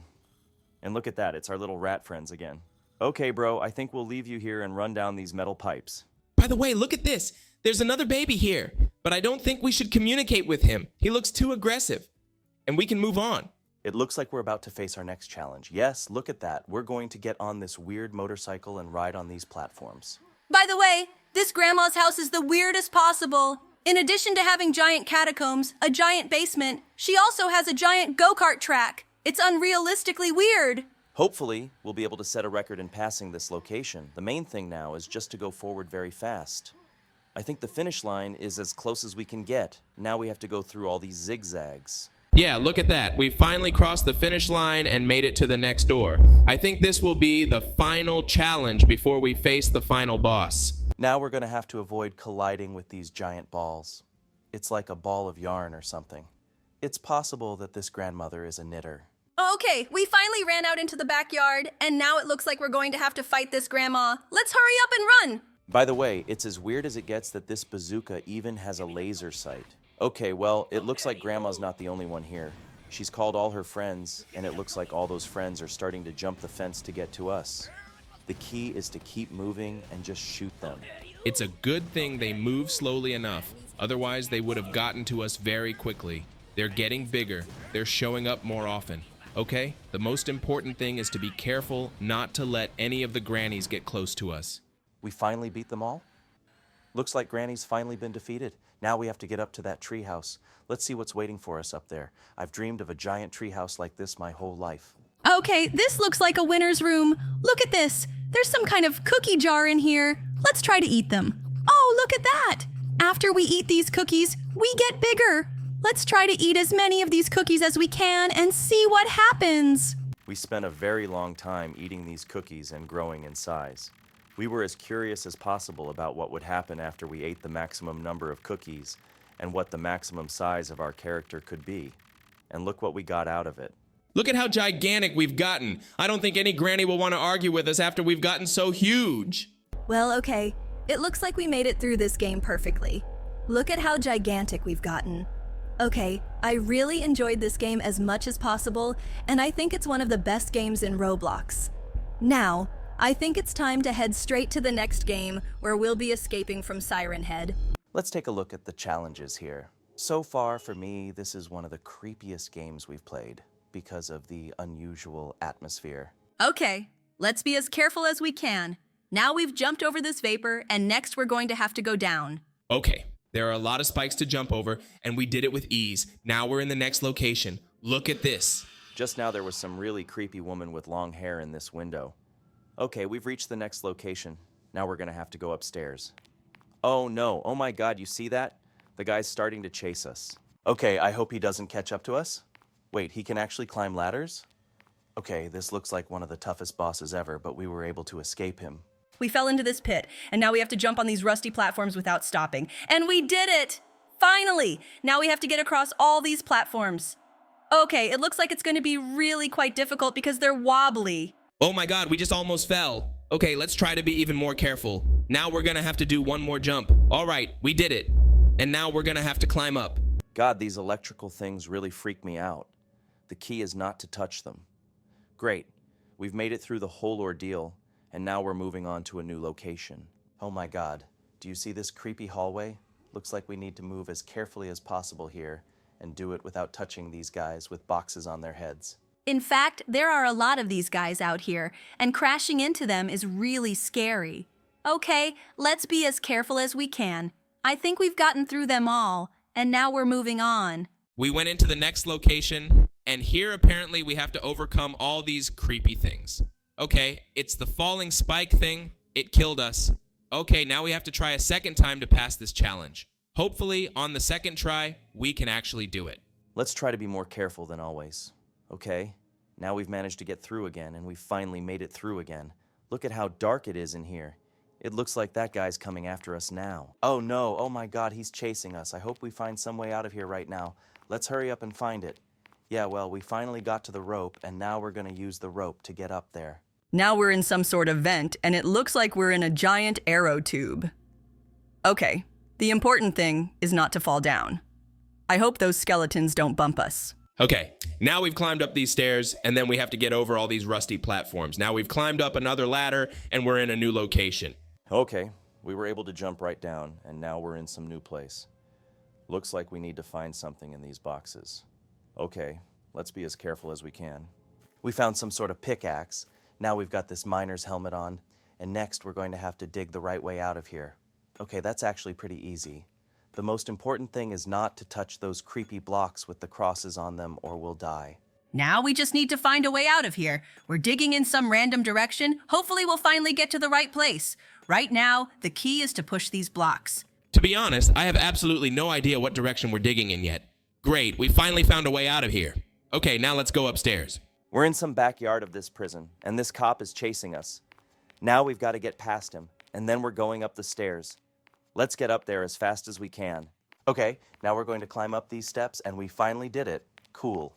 And look at that, it's our little rat friends again. Okay, bro, I think we'll leave you here and run down these metal pipes. By the way, look at this. There's another baby here, but I don't think we should communicate with him. He looks too aggressive, and we can move on. It looks like we're about to face our next challenge. Yes, look at that. We're going to get on this weird motorcycle and ride on these platforms. By the way, this grandma's house is the weirdest possible. In addition to having giant catacombs, a giant basement, she also has a giant go-kart track. It's unrealistically weird. Hopefully, we'll be able to set a record in passing this location. The main thing now is just to go forward very fast. I think the finish line is as close as we can get. Now we have to go through all these zigzags. Yeah, look at that. We finally crossed the finish line and made it to the next door. I think this will be the final challenge before we face the final boss. Now we're going to have to avoid colliding with these giant balls. It's like a ball of yarn or something. It's possible that this grandmother is a knitter. Okay, we finally ran out into the backyard, and now it looks like we're going to have to fight this grandma. Let's hurry up and run! By the way, it's as weird as it gets that this bazooka even has a laser sight. Okay, well, it looks like Grandma's not the only one here. She's called all her friends, and it looks like all those friends are starting to jump the fence to get to us. The key is to keep moving and just shoot them. It's a good thing they move slowly enough. Otherwise, they would have gotten to us very quickly. They're getting bigger. They're showing up more often. Okay? The most important thing is to be careful not to let any of the grannies get close to us. We finally beat them all? Looks like Granny's finally been defeated. Now we have to get up to that treehouse. Let's see what's waiting for us up there. I've dreamed of a giant treehouse like this my whole life. Okay, this looks like a winner's room. Look at this. There's some kind of cookie jar in here. Let's try to eat them. Oh, look at that. After we eat these cookies, we get bigger. Let's try to eat as many of these cookies as we can and see what happens. We spent a very long time eating these cookies and growing in size. We were as curious as possible about what would happen after we ate the maximum number of cookies and what the maximum size of our character could be. And look what we got out of it. Look at how gigantic we've gotten. I don't think any granny will want to argue with us after we've gotten so huge. Well, okay. It looks like we made it through this game perfectly. Look at how gigantic we've gotten. Okay, I really enjoyed this game as much as possible, and I think it's one of the best games in Roblox. Now, I think it's time to head straight to the next game, where we'll be escaping from Siren Head. Let's take a look at the challenges here. So far, for me, this is one of the creepiest games we've played because of the unusual atmosphere. Okay, let's be as careful as we can. Now we've jumped over this vapor, and next we're going to have to go down. Okay, there are a lot of spikes to jump over, and we did it with ease. Now we're in the next location. Look at this. Just now there was some really creepy woman with long hair in this window. Okay, we've reached the next location. Now we're gonna have to go upstairs. Oh no, oh my god, you see that? The guy's starting to chase us. Okay, I hope he doesn't catch up to us. Wait, he can actually climb ladders? Okay, this looks like one of the toughest bosses ever, but we were able to escape him. We fell into this pit, and now we have to jump on these rusty platforms without stopping. And we did it! Finally! Now we have to get across all these platforms. Okay, it looks like it's going to be really quite difficult because they're wobbly. Oh my god, we just almost fell. Okay, let's try to be even more careful. Now we're gonna have to do one more jump. All right, we did it. And now we're gonna have to climb up. God, these electrical things really freak me out. The key is not to touch them. Great, we've made it through the whole ordeal, and now we're moving on to a new location. Oh my god, do you see this creepy hallway? Looks like we need to move as carefully as possible here and do it without touching these guys with boxes on their heads. In fact, there are a lot of these guys out here, and crashing into them is really scary. Okay, let's be as careful as we can. I think we've gotten through them all, and now we're moving on. We went into the next location, and here apparently we have to overcome all these creepy things. Okay, it's the falling spike thing. It killed us. Okay, now we have to try a second time to pass this challenge. Hopefully, on the second try, we can actually do it. Let's try to be more careful than always. Okay, now we've managed to get through again, and we finally made it through again. Look at how dark it is in here. It looks like that guy's coming after us now. Oh no, oh my god, he's chasing us. I hope we find some way out of here right now. Let's hurry up and find it. Yeah, well, we finally got to the rope, and now we're gonna use the rope to get up there. Now we're in some sort of vent, and it looks like we're in a giant arrow tube. Okay, the important thing is not to fall down. I hope those skeletons don't bump us. Okay, now we've climbed up these stairs, and then we have to get over all these rusty platforms. Now we've climbed up another ladder, and we're in a new location. Okay, we were able to jump right down, and now we're in some new place. Looks like we need to find something in these boxes. Okay, let's be as careful as we can. We found some sort of pickaxe. Now we've got this miner's helmet on, and next we're going to have to dig the right way out of here. Okay, that's actually pretty easy. The most important thing is not to touch those creepy blocks with the crosses on them or we'll die. Now we just need to find a way out of here. We're digging in some random direction. Hopefully we'll finally get to the right place. Right now, the key is to push these blocks. To be honest, I have absolutely no idea what direction we're digging in yet. Great, we finally found a way out of here. Okay, now let's go upstairs. We're in some backyard of this prison, and this cop is chasing us. Now we've got to get past him, and then we're going up the stairs. Let's get up there as fast as we can. Okay, now we're going to climb up these steps, and we finally did it. Cool.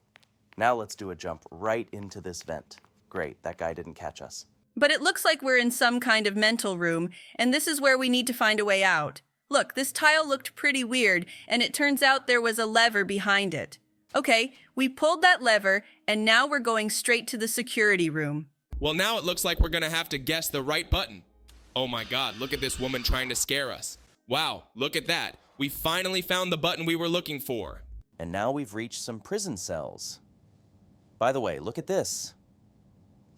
Now let's do a jump right into this vent. Great, that guy didn't catch us. But it looks like we're in some kind of mental room, and this is where we need to find a way out. Look, this tile looked pretty weird, and it turns out there was a lever behind it. Okay, we pulled that lever, and now we're going straight to the security room. Well, now it looks like we're gonna have to guess the right button. Oh my god, look at this woman trying to scare us. Wow, look at that. We finally found the button we were looking for. And now we've reached some prison cells. By the way, look at this.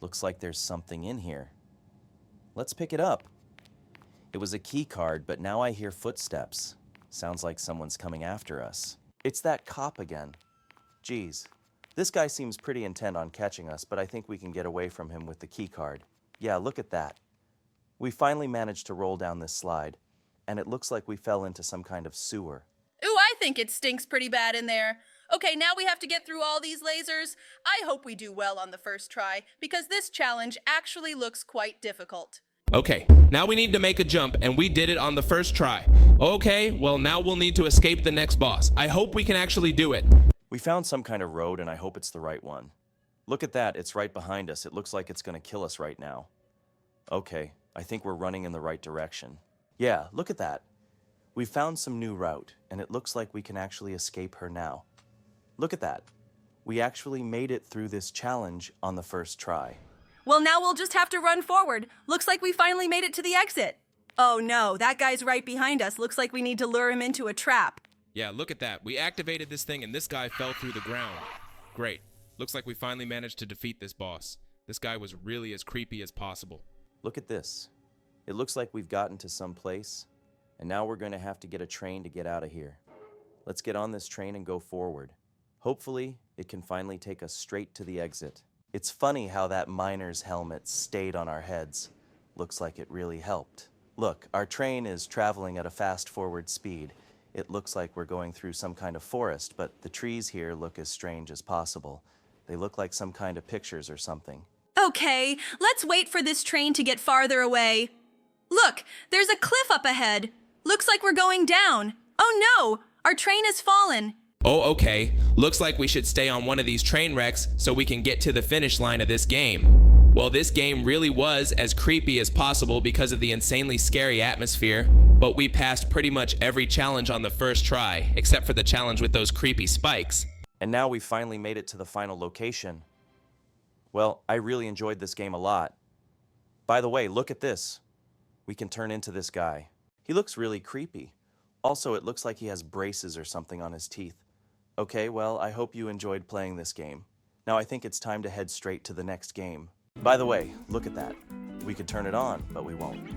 Looks like there's something in here. Let's pick it up. It was a key card, but now I hear footsteps. Sounds like someone's coming after us. It's that cop again. Geez, this guy seems pretty intent on catching us, but I think we can get away from him with the key card. Yeah, look at that. We finally managed to roll down this slide, and it looks like we fell into some kind of sewer. Ooh, I think it stinks pretty bad in there. Okay, now we have to get through all these lasers. I hope we do well on the first try, because this challenge actually looks quite difficult. Okay, now we need to make a jump, and we did it on the first try. Okay, well now we'll need to escape the next boss. I hope we can actually do it. We found some kind of road, and I hope it's the right one. Look at that, it's right behind us. It looks like it's gonna kill us right now. Okay, I think we're running in the right direction. Yeah, look at that. We found some new route, and it looks like we can actually escape her now. Look at that. We actually made it through this challenge on the first try. Well, now we'll just have to run forward. Looks like we finally made it to the exit. Oh no, that guy's right behind us. Looks like we need to lure him into a trap. Yeah, look at that. We activated this thing, and this guy fell through the ground. Great. Looks like we finally managed to defeat this boss. This guy was really as creepy as possible. Look at this. It looks like we've gotten to some place, and now we're going to have to get a train to get out of here. Let's get on this train and go forward. Hopefully, it can finally take us straight to the exit. It's funny how that miner's helmet stayed on our heads. Looks like it really helped. Look, our train is traveling at a fast forward speed. It looks like we're going through some kind of forest, but the trees here look as strange as possible. They look like some kind of pictures or something. Okay, let's wait for this train to get farther away. Look, there's a cliff up ahead. Looks like we're going down. Oh no, our train has fallen. Oh, okay. Looks like we should stay on one of these train wrecks so we can get to the finish line of this game. Well, this game really was as creepy as possible because of the insanely scary atmosphere, but we passed pretty much every challenge on the first try, except for the challenge with those creepy spikes. And now we finally made it to the final location. Well, I really enjoyed this game a lot. By the way, look at this. We can turn into this guy. He looks really creepy. Also, it looks like he has braces or something on his teeth. Okay, well, I hope you enjoyed playing this game. Now I think it's time to head straight to the next game. By the way, look at that. We could turn it on, but we won't.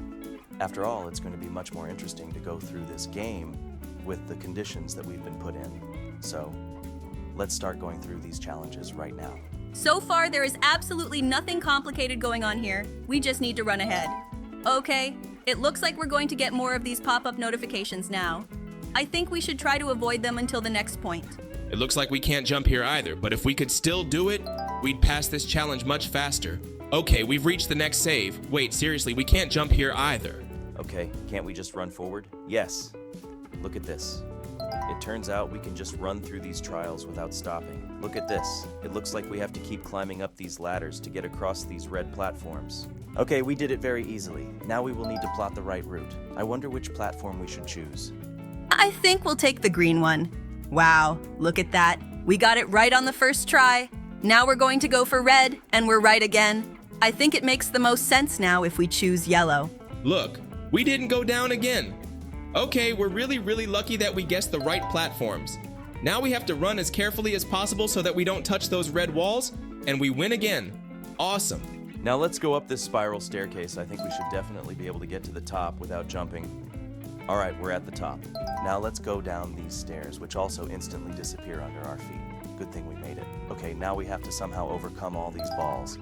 After all, it's going to be much more interesting to go through this game with the conditions that we've been put in. So, let's start going through these challenges right now. So far, there is absolutely nothing complicated going on here. We just need to run ahead. Okay, it looks like we're going to get more of these pop-up notifications now. I think we should try to avoid them until the next point. It looks like we can't jump here either, but if we could still do it, we'd pass this challenge much faster. Okay, we've reached the next save. Wait, seriously, we can't jump here either. Okay, can't we just run forward? Yes. Look at this. It turns out we can just run through these trials without stopping. Look at this. It looks like we have to keep climbing up these ladders to get across these red platforms. Okay, we did it very easily. Now we will need to plot the right route. I wonder which platform we should choose. I think we'll take the green one. Wow, look at that. We got it right on the first try. Now we're going to go for red, and we're right again. I think it makes the most sense now if we choose yellow. Look, we didn't go down again. Okay, we're really lucky that we guessed the right platforms. Now we have to run as carefully as possible so that we don't touch those red walls, and we win again. Awesome. Now let's go up this spiral staircase. I think we should definitely be able to get to the top without jumping. All right, we're at the top. Now let's go down these stairs, which also instantly disappear under our feet. Good thing we made it. Okay, now we have to somehow overcome all these balls.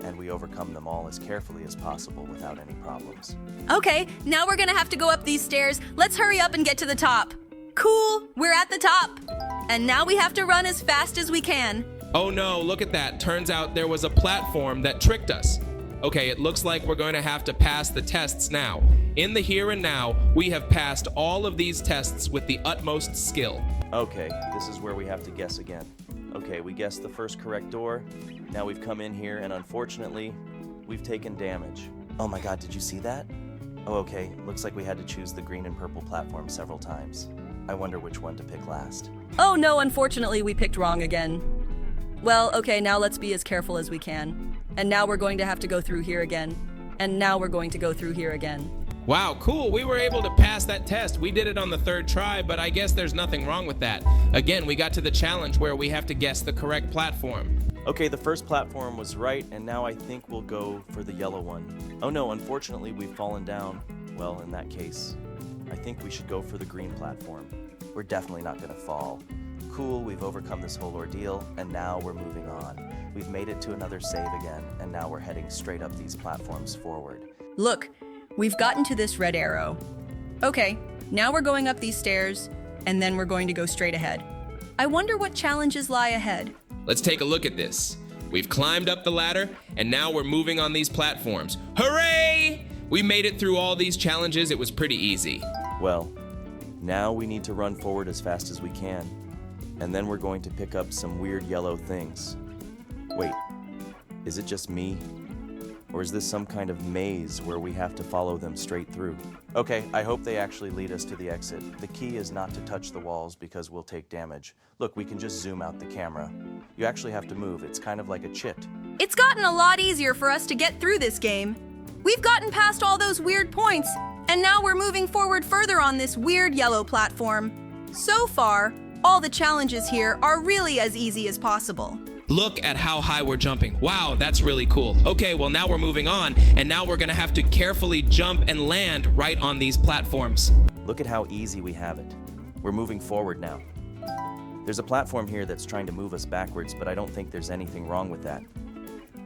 And we overcome them all as carefully as possible without any problems. Okay, now we're gonna have to go up these stairs. Let's hurry up and get to the top. Cool, we're at the top. And now we have to run as fast as we can. Oh no, look at that. Turns out there was a platform that tricked us. Okay, it looks like we're going to have to pass the tests now. In the here and now, we have passed all of these tests with the utmost skill. Okay, this is where we have to guess again. Okay, we guessed the first correct door. Now we've come in here, and unfortunately, we've taken damage. Oh my god, did you see that? Oh, okay, looks like we had to choose the green and purple platform several times. I wonder which one to pick last. Oh no, unfortunately we picked wrong again. Well, okay, now let's be as careful as we can. And now we're going to have to go through here again. And now we're going to go through here again. Wow, cool. We were able to pass that test. We did it on the third try, but I guess there's nothing wrong with that. Again, we got to the challenge where we have to guess the correct platform. Okay, the first platform was right, and now I think we'll go for the yellow one. Oh no, unfortunately we've fallen down. Well, in that case, I think we should go for the green platform. We're definitely not gonna fall. Cool, we've overcome this whole ordeal, and now we're moving on. We've made it to another save again, and now we're heading straight up these platforms forward. Look, we've gotten to this red arrow. Okay, now we're going up these stairs, and then we're going to go straight ahead. I wonder what challenges lie ahead. Let's take a look at this. We've climbed up the ladder, and now we're moving on these platforms. Hooray! We made it through all these challenges. It was pretty easy. Well, now we need to run forward as fast as we can, and then we're going to pick up some weird yellow things. Wait, is it just me? Or is this some kind of maze where we have to follow them straight through? Okay, I hope they actually lead us to the exit. The key is not to touch the walls because we'll take damage. Look, we can just zoom out the camera. You actually have to move. It's kind of like a chit. It's gotten a lot easier for us to get through this game. We've gotten past all those weird points, and now we're moving forward further on this weird yellow platform. So far, all the challenges here are really as easy as possible. Look at how high we're jumping. Wow, that's really cool. Okay, well now we're moving on, and now we're gonna have to carefully jump and land right on these platforms. Look at how easy we have it. We're moving forward now. There's a platform here that's trying to move us backwards, but I don't think there's anything wrong with that.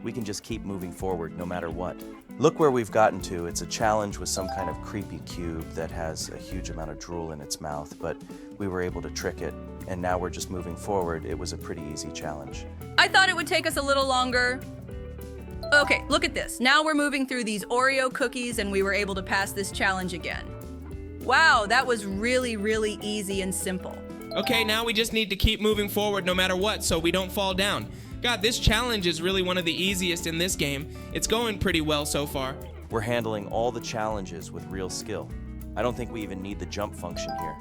We can just keep moving forward no matter what. Look where we've gotten to. It's a challenge with some kind of creepy cube that has a huge amount of drool in its mouth, but we were able to trick it, and now we're just moving forward. It was a pretty easy challenge. I thought it would take us a little longer. Okay, look at this. Now we're moving through these Oreo cookies, and we were able to pass this challenge again. Wow, that was really, really easy and simple. Okay, now we just need to keep moving forward no matter what so we don't fall down. God, this challenge is really one of the easiest in this game. It's going pretty well so far. We're handling all the challenges with real skill. I don't think we even need the jump function here.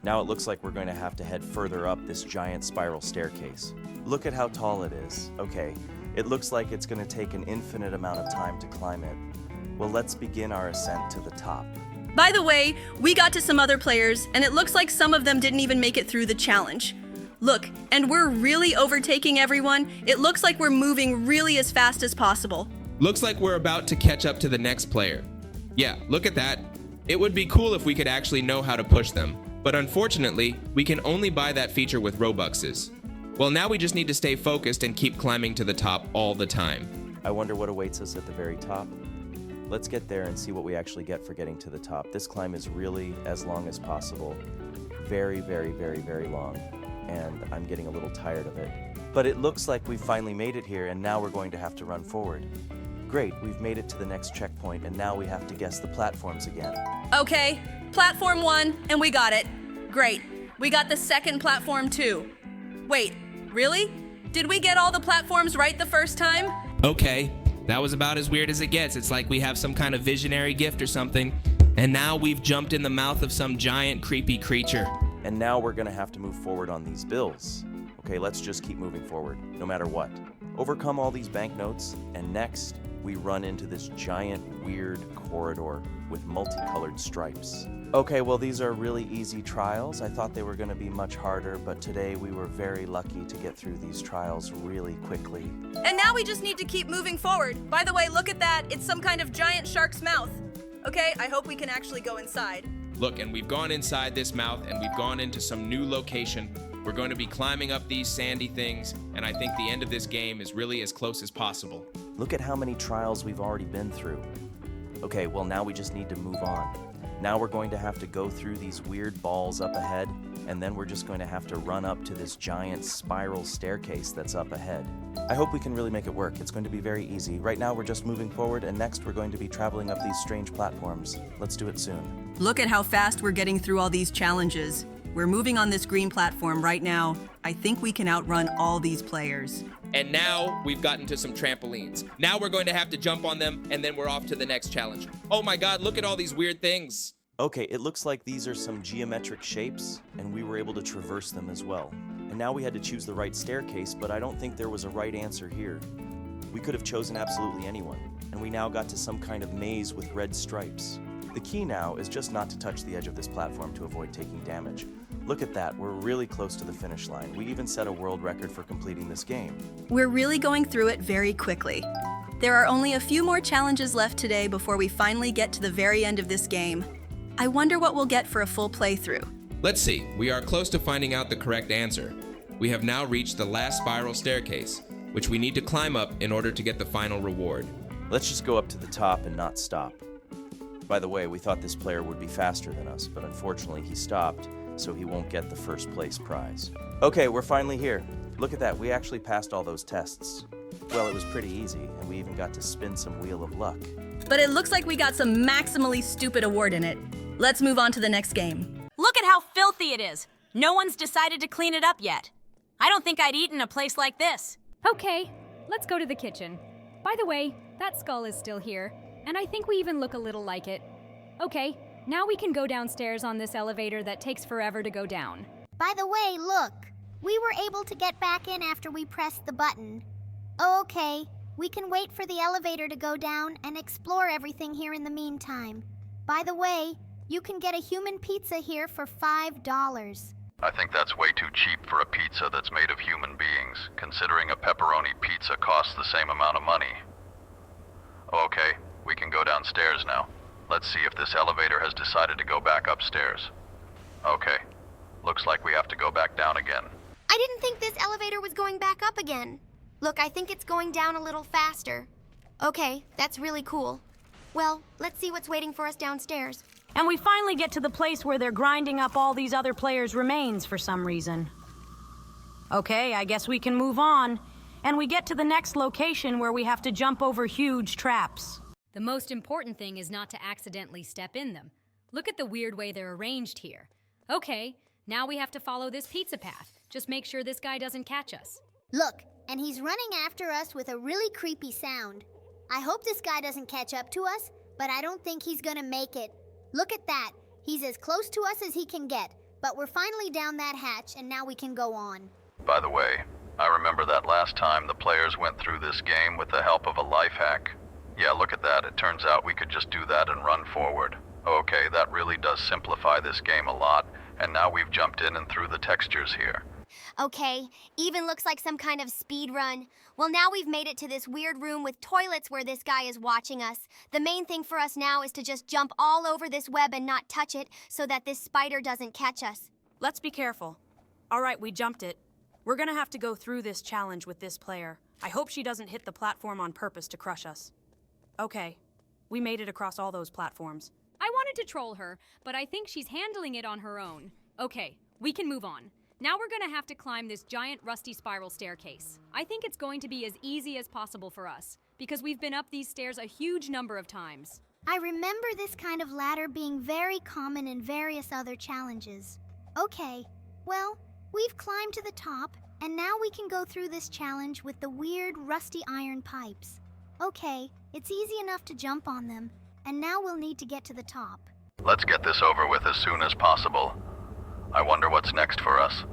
Now it looks like we're going to have to head further up this giant spiral staircase. Look at how tall it is. Okay, it looks like it's going to take an infinite amount of time to climb it. Well, let's begin our ascent to the top. By the way, we got to some other players, and it looks like some of them didn't even make it through the challenge. Look, and we're really overtaking everyone. It looks like we're moving really as fast as possible. Looks like we're about to catch up to the next player. Yeah, look at that. It would be cool if we could actually know how to push them, but unfortunately, we can only buy that feature with Robuxes. Well, now we just need to stay focused and keep climbing to the top all the time. I wonder what awaits us at the very top. Let's get there and see what we actually get for getting to the top. This climb is really as long as possible. Very, very, very, very long. And I'm getting a little tired of it. But it looks like we've finally made it here, and now we're going to have to run forward. Great, we've made it to the next checkpoint, and now we have to guess the platforms again. Okay, platform 1, and we got it. Great, we got the second platform too. Wait, really? Did we get all the platforms right the first time? Okay, that was about as weird as it gets. It's like we have some kind of visionary gift or something, and now we've jumped in the mouth of some giant creepy creature. And now we're gonna have to move forward on these bills. Okay, let's just keep moving forward, no matter what. Overcome all these banknotes, and next, we run into this giant, weird corridor with multicolored stripes. Okay, well, these are really easy trials. I thought they were gonna be much harder, but today we were very lucky to get through these trials really quickly. And now we just need to keep moving forward. By the way, look at that. It's some kind of giant shark's mouth. Okay, I hope we can actually go inside. Look, and we've gone inside this mouth and we've gone into some new location. We're going to be climbing up these sandy things, and I think the end of this game is really as close as possible. Look at how many trials we've already been through. Okay, well, now we just need to move on. Now we're going to have to go through these weird balls up ahead, and then we're just going to have to run up to this giant spiral staircase that's up ahead. I hope we can really make it work. It's going to be very easy. Right now we're just moving forward, and next we're going to be traveling up these strange platforms. Let's do it soon. Look at how fast we're getting through all these challenges. We're moving on this green platform right now. I think we can outrun all these players. And now we've gotten to some trampolines. Now we're going to have to jump on them, and then we're off to the next challenge. Oh my God, look at all these weird things. Okay, it looks like these are some geometric shapes, and we were able to traverse them as well. And now we had to choose the right staircase, but I don't think there was a right answer here. We could have chosen absolutely anyone, and we now got to some kind of maze with red stripes. The key now is just not to touch the edge of this platform to avoid taking damage. Look at that, we're really close to the finish line. We even set a world record for completing this game. We're really going through it very quickly. There are only a few more challenges left today before we finally get to the very end of this game. I wonder what we'll get for a full playthrough. Let's see, we are close to finding out the correct answer. We have now reached the last spiral staircase, which we need to climb up in order to get the final reward. Let's just go up to the top and not stop. By the way, we thought this player would be faster than us, but unfortunately he stopped, so he won't get the first place prize. Okay, we're finally here. Look at that, we actually passed all those tests. Well, it was pretty easy, and we even got to spin some Wheel of Luck. But it looks like we got some maximally stupid award in it. Let's move on to the next game. Look at how filthy it is. No one's decided to clean it up yet. I don't think I'd eat in a place like this. Okay, let's go to the kitchen. By the way, that skull is still here, and I think we even look a little like it. Okay, now we can go downstairs on this elevator that takes forever to go down. By the way, look. We were able to get back in after we pressed the button. Oh, okay. We can wait for the elevator to go down and explore everything here in the meantime. By the way, you can get a human pizza here for $5. I think that's way too cheap for a pizza that's made of human beings, considering a pepperoni pizza costs the same amount of money. Okay, we can go downstairs now. Let's see if this elevator has decided to go back upstairs. Okay, looks like we have to go back down again. I didn't think this elevator was going back up again. Look, I think it's going down a little faster. Okay, that's really cool. Well, let's see what's waiting for us downstairs. And we finally get to the place where they're grinding up all these other players' remains for some reason. Okay, I guess we can move on. And we get to the next location where we have to jump over huge traps. The most important thing is not to accidentally step in them. Look at the weird way they're arranged here. Okay, now we have to follow this pizza path. Just make sure this guy doesn't catch us. Look, and he's running after us with a really creepy sound. I hope this guy doesn't catch up to us, but I don't think he's gonna make it. Look at that. He's as close to us as he can get, but we're finally down that hatch and now we can go on. By the way, I remember that last time the players went through this game with the help of a life hack. Yeah, look at that. It turns out we could just do that and run forward. Okay, that really does simplify this game a lot, and now we've jumped in and through the textures here. Okay, even looks like some kind of speed run. Well, now we've made it to this weird room with toilets where this guy is watching us. The main thing for us now is to just jump all over this web and not touch it so that this spider doesn't catch us. Let's be careful. All right, we jumped it. We're gonna have to go through this challenge with this player. I hope she doesn't hit the platform on purpose to crush us. Okay, we made it across all those platforms. I wanted to troll her, but I think she's handling it on her own. Okay, we can move on. Now we're gonna have to climb this giant rusty spiral staircase. I think it's going to be as easy as possible for us, because we've been up these stairs a huge number of times. I remember this kind of ladder being very common in various other challenges. Okay, well, we've climbed to the top, and now we can go through this challenge with the weird rusty iron pipes. Okay, it's easy enough to jump on them, and now we'll need to get to the top. Let's get this over with as soon as possible. I wonder what's next for us.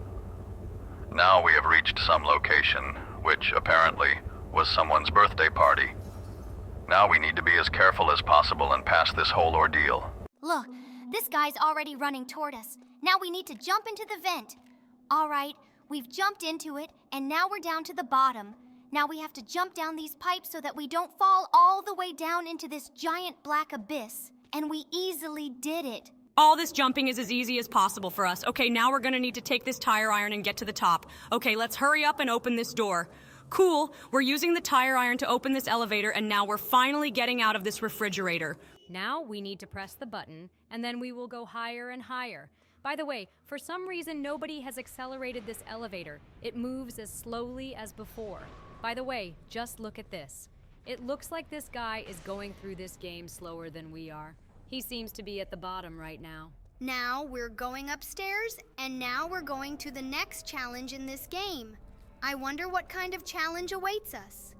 Now we have reached some location, which apparently was someone's birthday party. Now we need to be as careful as possible and pass this whole ordeal. Look, this guy's already running toward us. Now we need to jump into the vent. All right, we've jumped into it, and now we're down to the bottom. Now we have to jump down these pipes so that we don't fall all the way down into this giant black abyss. And we easily did it. All this jumping is as easy as possible for us. Okay, now we're gonna need to take this tire iron and get to the top. Okay, let's hurry up and open this door. Cool, we're using the tire iron to open this elevator, and now we're finally getting out of this refrigerator. Now we need to press the button, and then we will go higher and higher. By the way, for some reason nobody has accelerated this elevator. It moves as slowly as before. By the way, just look at this. It looks like this guy is going through this game slower than we are. He seems to be at the bottom right now. Now we're going upstairs, and now we're going to the next challenge in this game. I wonder what kind of challenge awaits us.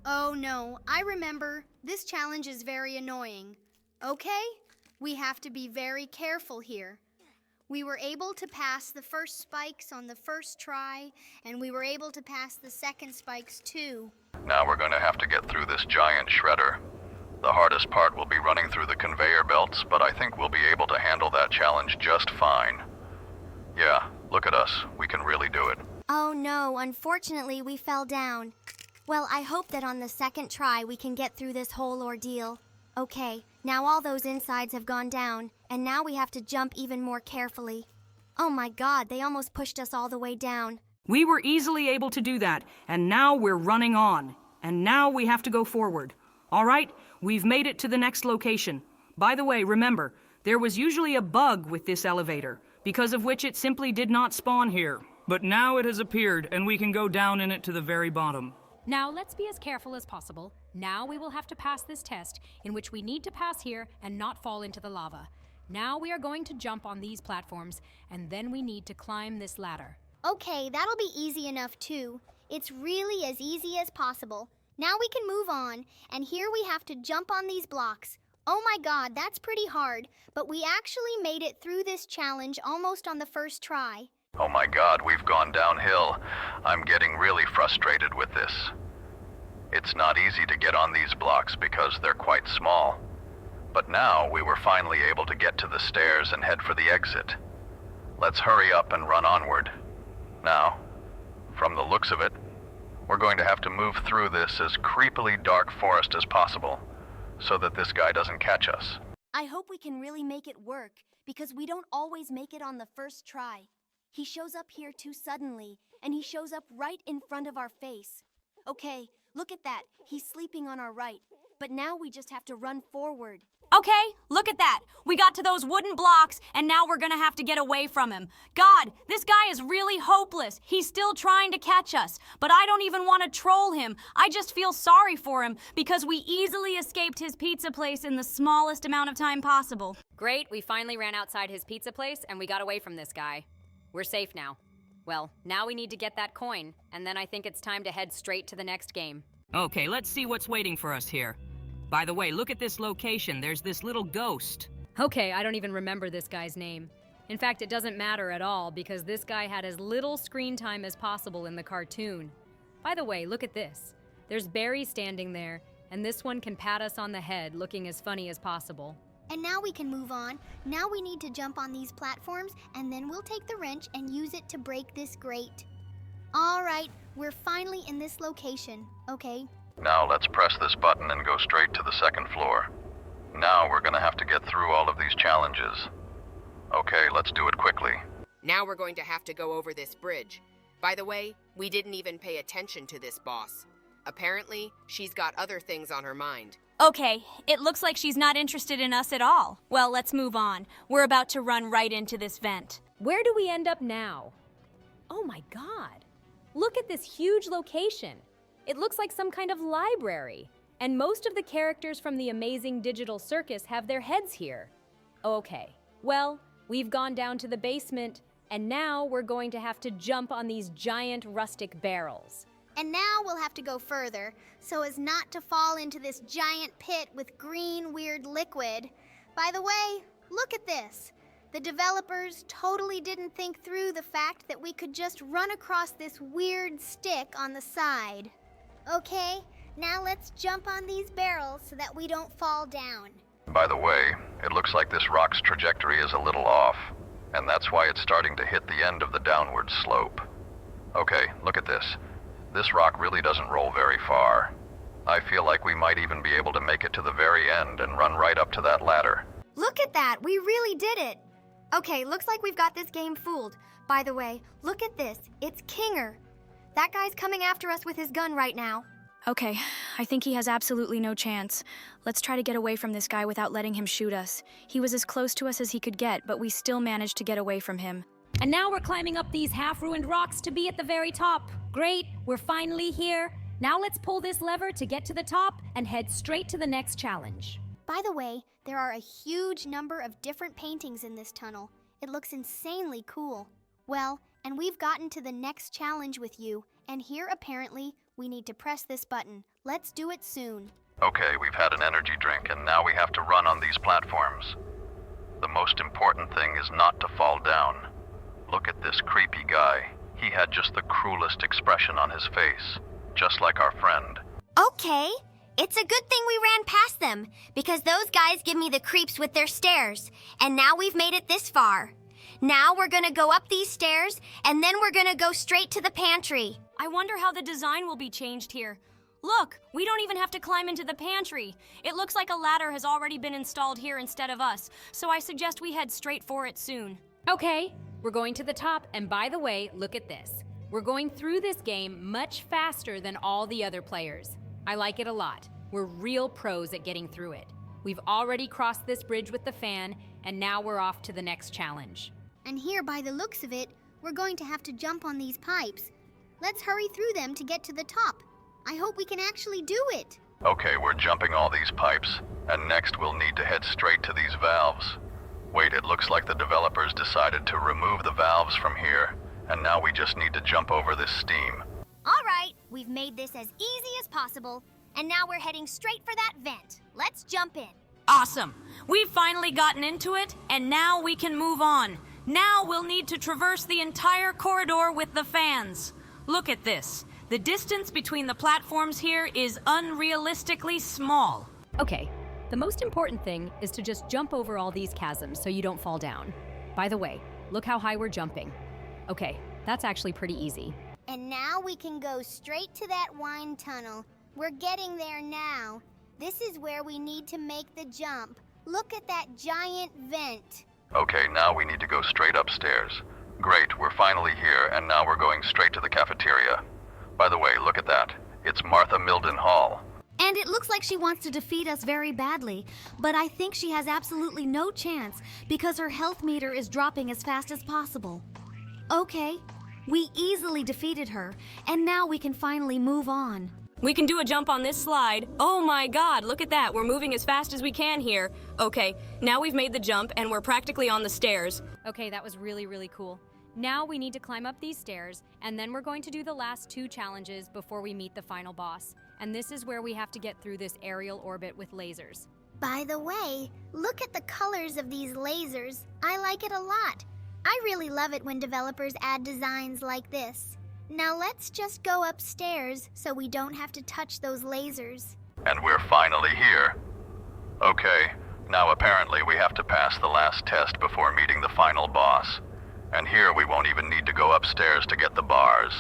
Oh no, I remember. This challenge is very annoying. Okay, we have to be very careful here. We were able to pass the first spikes on the first try, and we were able to pass the second spikes too. Now we're going to have to get through this giant shredder. The hardest part will be running through the conveyor belts, but I think we'll be able to handle that challenge just fine. Yeah, look at us. We can really do it. Oh no, unfortunately we fell down. Well, I hope that on the second try we can get through this whole ordeal. Okay, now all those insides have gone down, and now we have to jump even more carefully. Oh my god, they almost pushed us all the way down. We were easily able to do that, and now we're running on. And now we have to go forward. All right, we've made it to the next location. By the way, remember, there was usually a bug with this elevator. because of which it simply did not spawn here. But now it has appeared, and we can go down in it to the very bottom. Now let's be as careful as possible. Now we will have to pass this test, in which we need to pass here and not fall into the lava. Now we are going to jump on these platforms, and then we need to climb this ladder. Okay, that'll be easy enough too. It's really as easy as possible. Now we can move on, and here we have to jump on these blocks. Oh my god, that's pretty hard, but we actually made it through this challenge almost on the first try. Oh my god, we've gone downhill. I'm getting really frustrated with this. It's not easy to get on these blocks because they're quite small. But now we were finally able to get to the stairs and head for the exit. Let's hurry up and run onward. Now, from the looks of it, we're going to have to move through this as creepily dark forest as possible, so that this guy doesn't catch us. I hope we can really make it work, because we don't always make it on the first try. He shows up here too suddenly, and he shows up right in front of our face. Okay, look at that. He's sleeping on our right, but now we just have to run forward. Okay, look at that. We got to those wooden blocks, and now we're gonna have to get away from him. God, this guy is really hopeless. He's still trying to catch us, but I don't even want to troll him. I just feel sorry for him because we easily escaped his pizza place in the smallest amount of time possible. Great, we finally ran outside his pizza place, and we got away from this guy. We're safe now. Well, now we need to get that coin, and then I think it's time to head straight to the next game. Okay, let's see what's waiting for us here. By the way, look at this location. There's this little ghost. Okay, I don't even remember this guy's name. In fact, it doesn't matter at all because this guy had as little screen time as possible in the cartoon. By the way, look at this. There's Barry standing there, and this one can pat us on the head looking as funny as possible. And now we can move on. Now we need to jump on these platforms, and then we'll take the wrench and use it to break this grate. All right, we're finally in this location, okay? Now let's press this button and go straight to the second floor. Now we're gonna have to get through all of these challenges. Okay, let's do it quickly. Now we're going to have to go over this bridge. By the way, we didn't even pay attention to this boss. Apparently, she's got other things on her mind. Okay, it looks like she's not interested in us at all. Well, let's move on. We're about to run right into this vent. Where do we end up now? Oh my god. Look at this huge location. It looks like some kind of library. And most of the characters from the amazing digital circus have their heads here. Okay, well, we've gone down to the basement, and now we're going to have to jump on these giant rustic barrels. And now we'll have to go further, so as not to fall into this giant pit with green, weird liquid. By the way, look at this. The developers totally didn't think through the fact that we could just run across this weird stick on the side. Okay, now let's jump on these barrels so that we don't fall down. By the way, it looks like this rock's trajectory is a little off, and that's why it's starting to hit the end of the downward slope. Okay, look at this. This rock really doesn't roll very far. I feel like we might even be able to make it to the very end and run right up to that ladder. Look at that, we really did it. Okay, looks like we've got this game fooled. By the way, look at this, it's Kinger. That guy's coming after us with his gun right now. Okay, I think he has absolutely no chance. Let's try to get away from this guy without letting him shoot us. He was as close to us as he could get, but we still managed to get away from him. And now we're climbing up these half-ruined rocks to be at the very top. Great, we're finally here. Now let's pull this lever to get to the top and head straight to the next challenge. By the way, there are a huge number of different paintings in this tunnel. It looks insanely cool. Well, and we've gotten to the next challenge with you, and here apparently we need to press this button. Let's do it soon. Okay, we've had an energy drink, and now we have to run on these platforms. The most important thing is not to fall down. Look at this creepy guy. He had just the cruelest expression on his face, just like our friend. Okay, it's a good thing we ran past them, because those guys give me the creeps with their stares, and now we've made it this far. Now we're gonna go up these stairs, and then we're gonna go straight to the pantry. I wonder how the design will be changed here. Look, we don't even have to climb into the pantry. It looks like a ladder has already been installed here instead of us, so I suggest we head straight for it soon. Okay, we're going to the top, and by the way, look at this. We're going through this game much faster than all the other players. I like it a lot. We're real pros at getting through it. We've already crossed this bridge with the fan, and now we're off to the next challenge. And here, by the looks of it, we're going to have to jump on these pipes. Let's hurry through them to get to the top. I hope we can actually do it. Okay, we're jumping all these pipes, and next we'll need to head straight to these valves. Wait, it looks like the developers decided to remove the valves from here, and now we just need to jump over this steam. All right, we've made this as easy as possible, and now we're heading straight for that vent. Let's jump in. Awesome! We've finally gotten into it, and now we can move on. Now we'll need to traverse the entire corridor with the fans. Look at this. The distance between the platforms here is unrealistically small. Okay, the most important thing is to just jump over all these chasms so you don't fall down. By the way, look how high we're jumping. Okay, that's actually pretty easy. And now we can go straight to that wine tunnel. We're getting there now. This is where we need to make the jump. Look at that giant vent. Okay, now we need to go straight upstairs. Great, we're finally here, and now we're going straight to the cafeteria. By the way, look at that. It's Martha Milden Hall. And it looks like she wants to defeat us very badly, but I think she has absolutely no chance because her health meter is dropping as fast as possible. Okay, we easily defeated her, and now we can finally move on. We can do a jump on this slide. Oh my god, look at that. We're moving as fast as we can here. Okay, now we've made the jump and we're practically on the stairs. Okay, that was really, really cool. Now we need to climb up these stairs, and then we're going to do the last 2 challenges before we meet the final boss. And this is where we have to get through this aerial orbit with lasers. By the way, look at the colors of these lasers. I like it a lot. I really love it when developers add designs like this. Now let's just go upstairs so we don't have to touch those lasers. And we're finally here. Okay, now apparently we have to pass the last test before meeting the final boss. And here we won't even need to go upstairs to get the bars.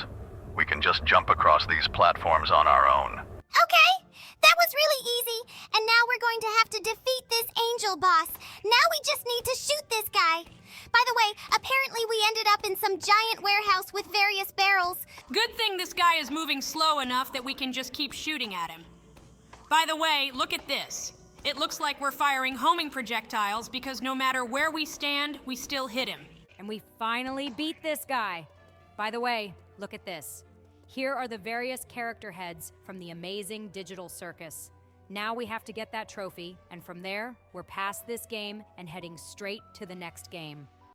We can just jump across these platforms on our own. Okay, that was really easy. And now we're going to have to defeat this angel boss. Now we just need to shoot this guy. By the way, apparently we ended up in some giant warehouse with various barrels. Good thing this guy is moving slow enough that we can just keep shooting at him. By the way, look at this. It looks like we're firing homing projectiles because no matter where we stand, we still hit him. And we finally beat this guy. By the way, look at this. Here are the various character heads from the amazing digital circus. Now we have to get that trophy, and from there, we're past this game and heading straight to the next game.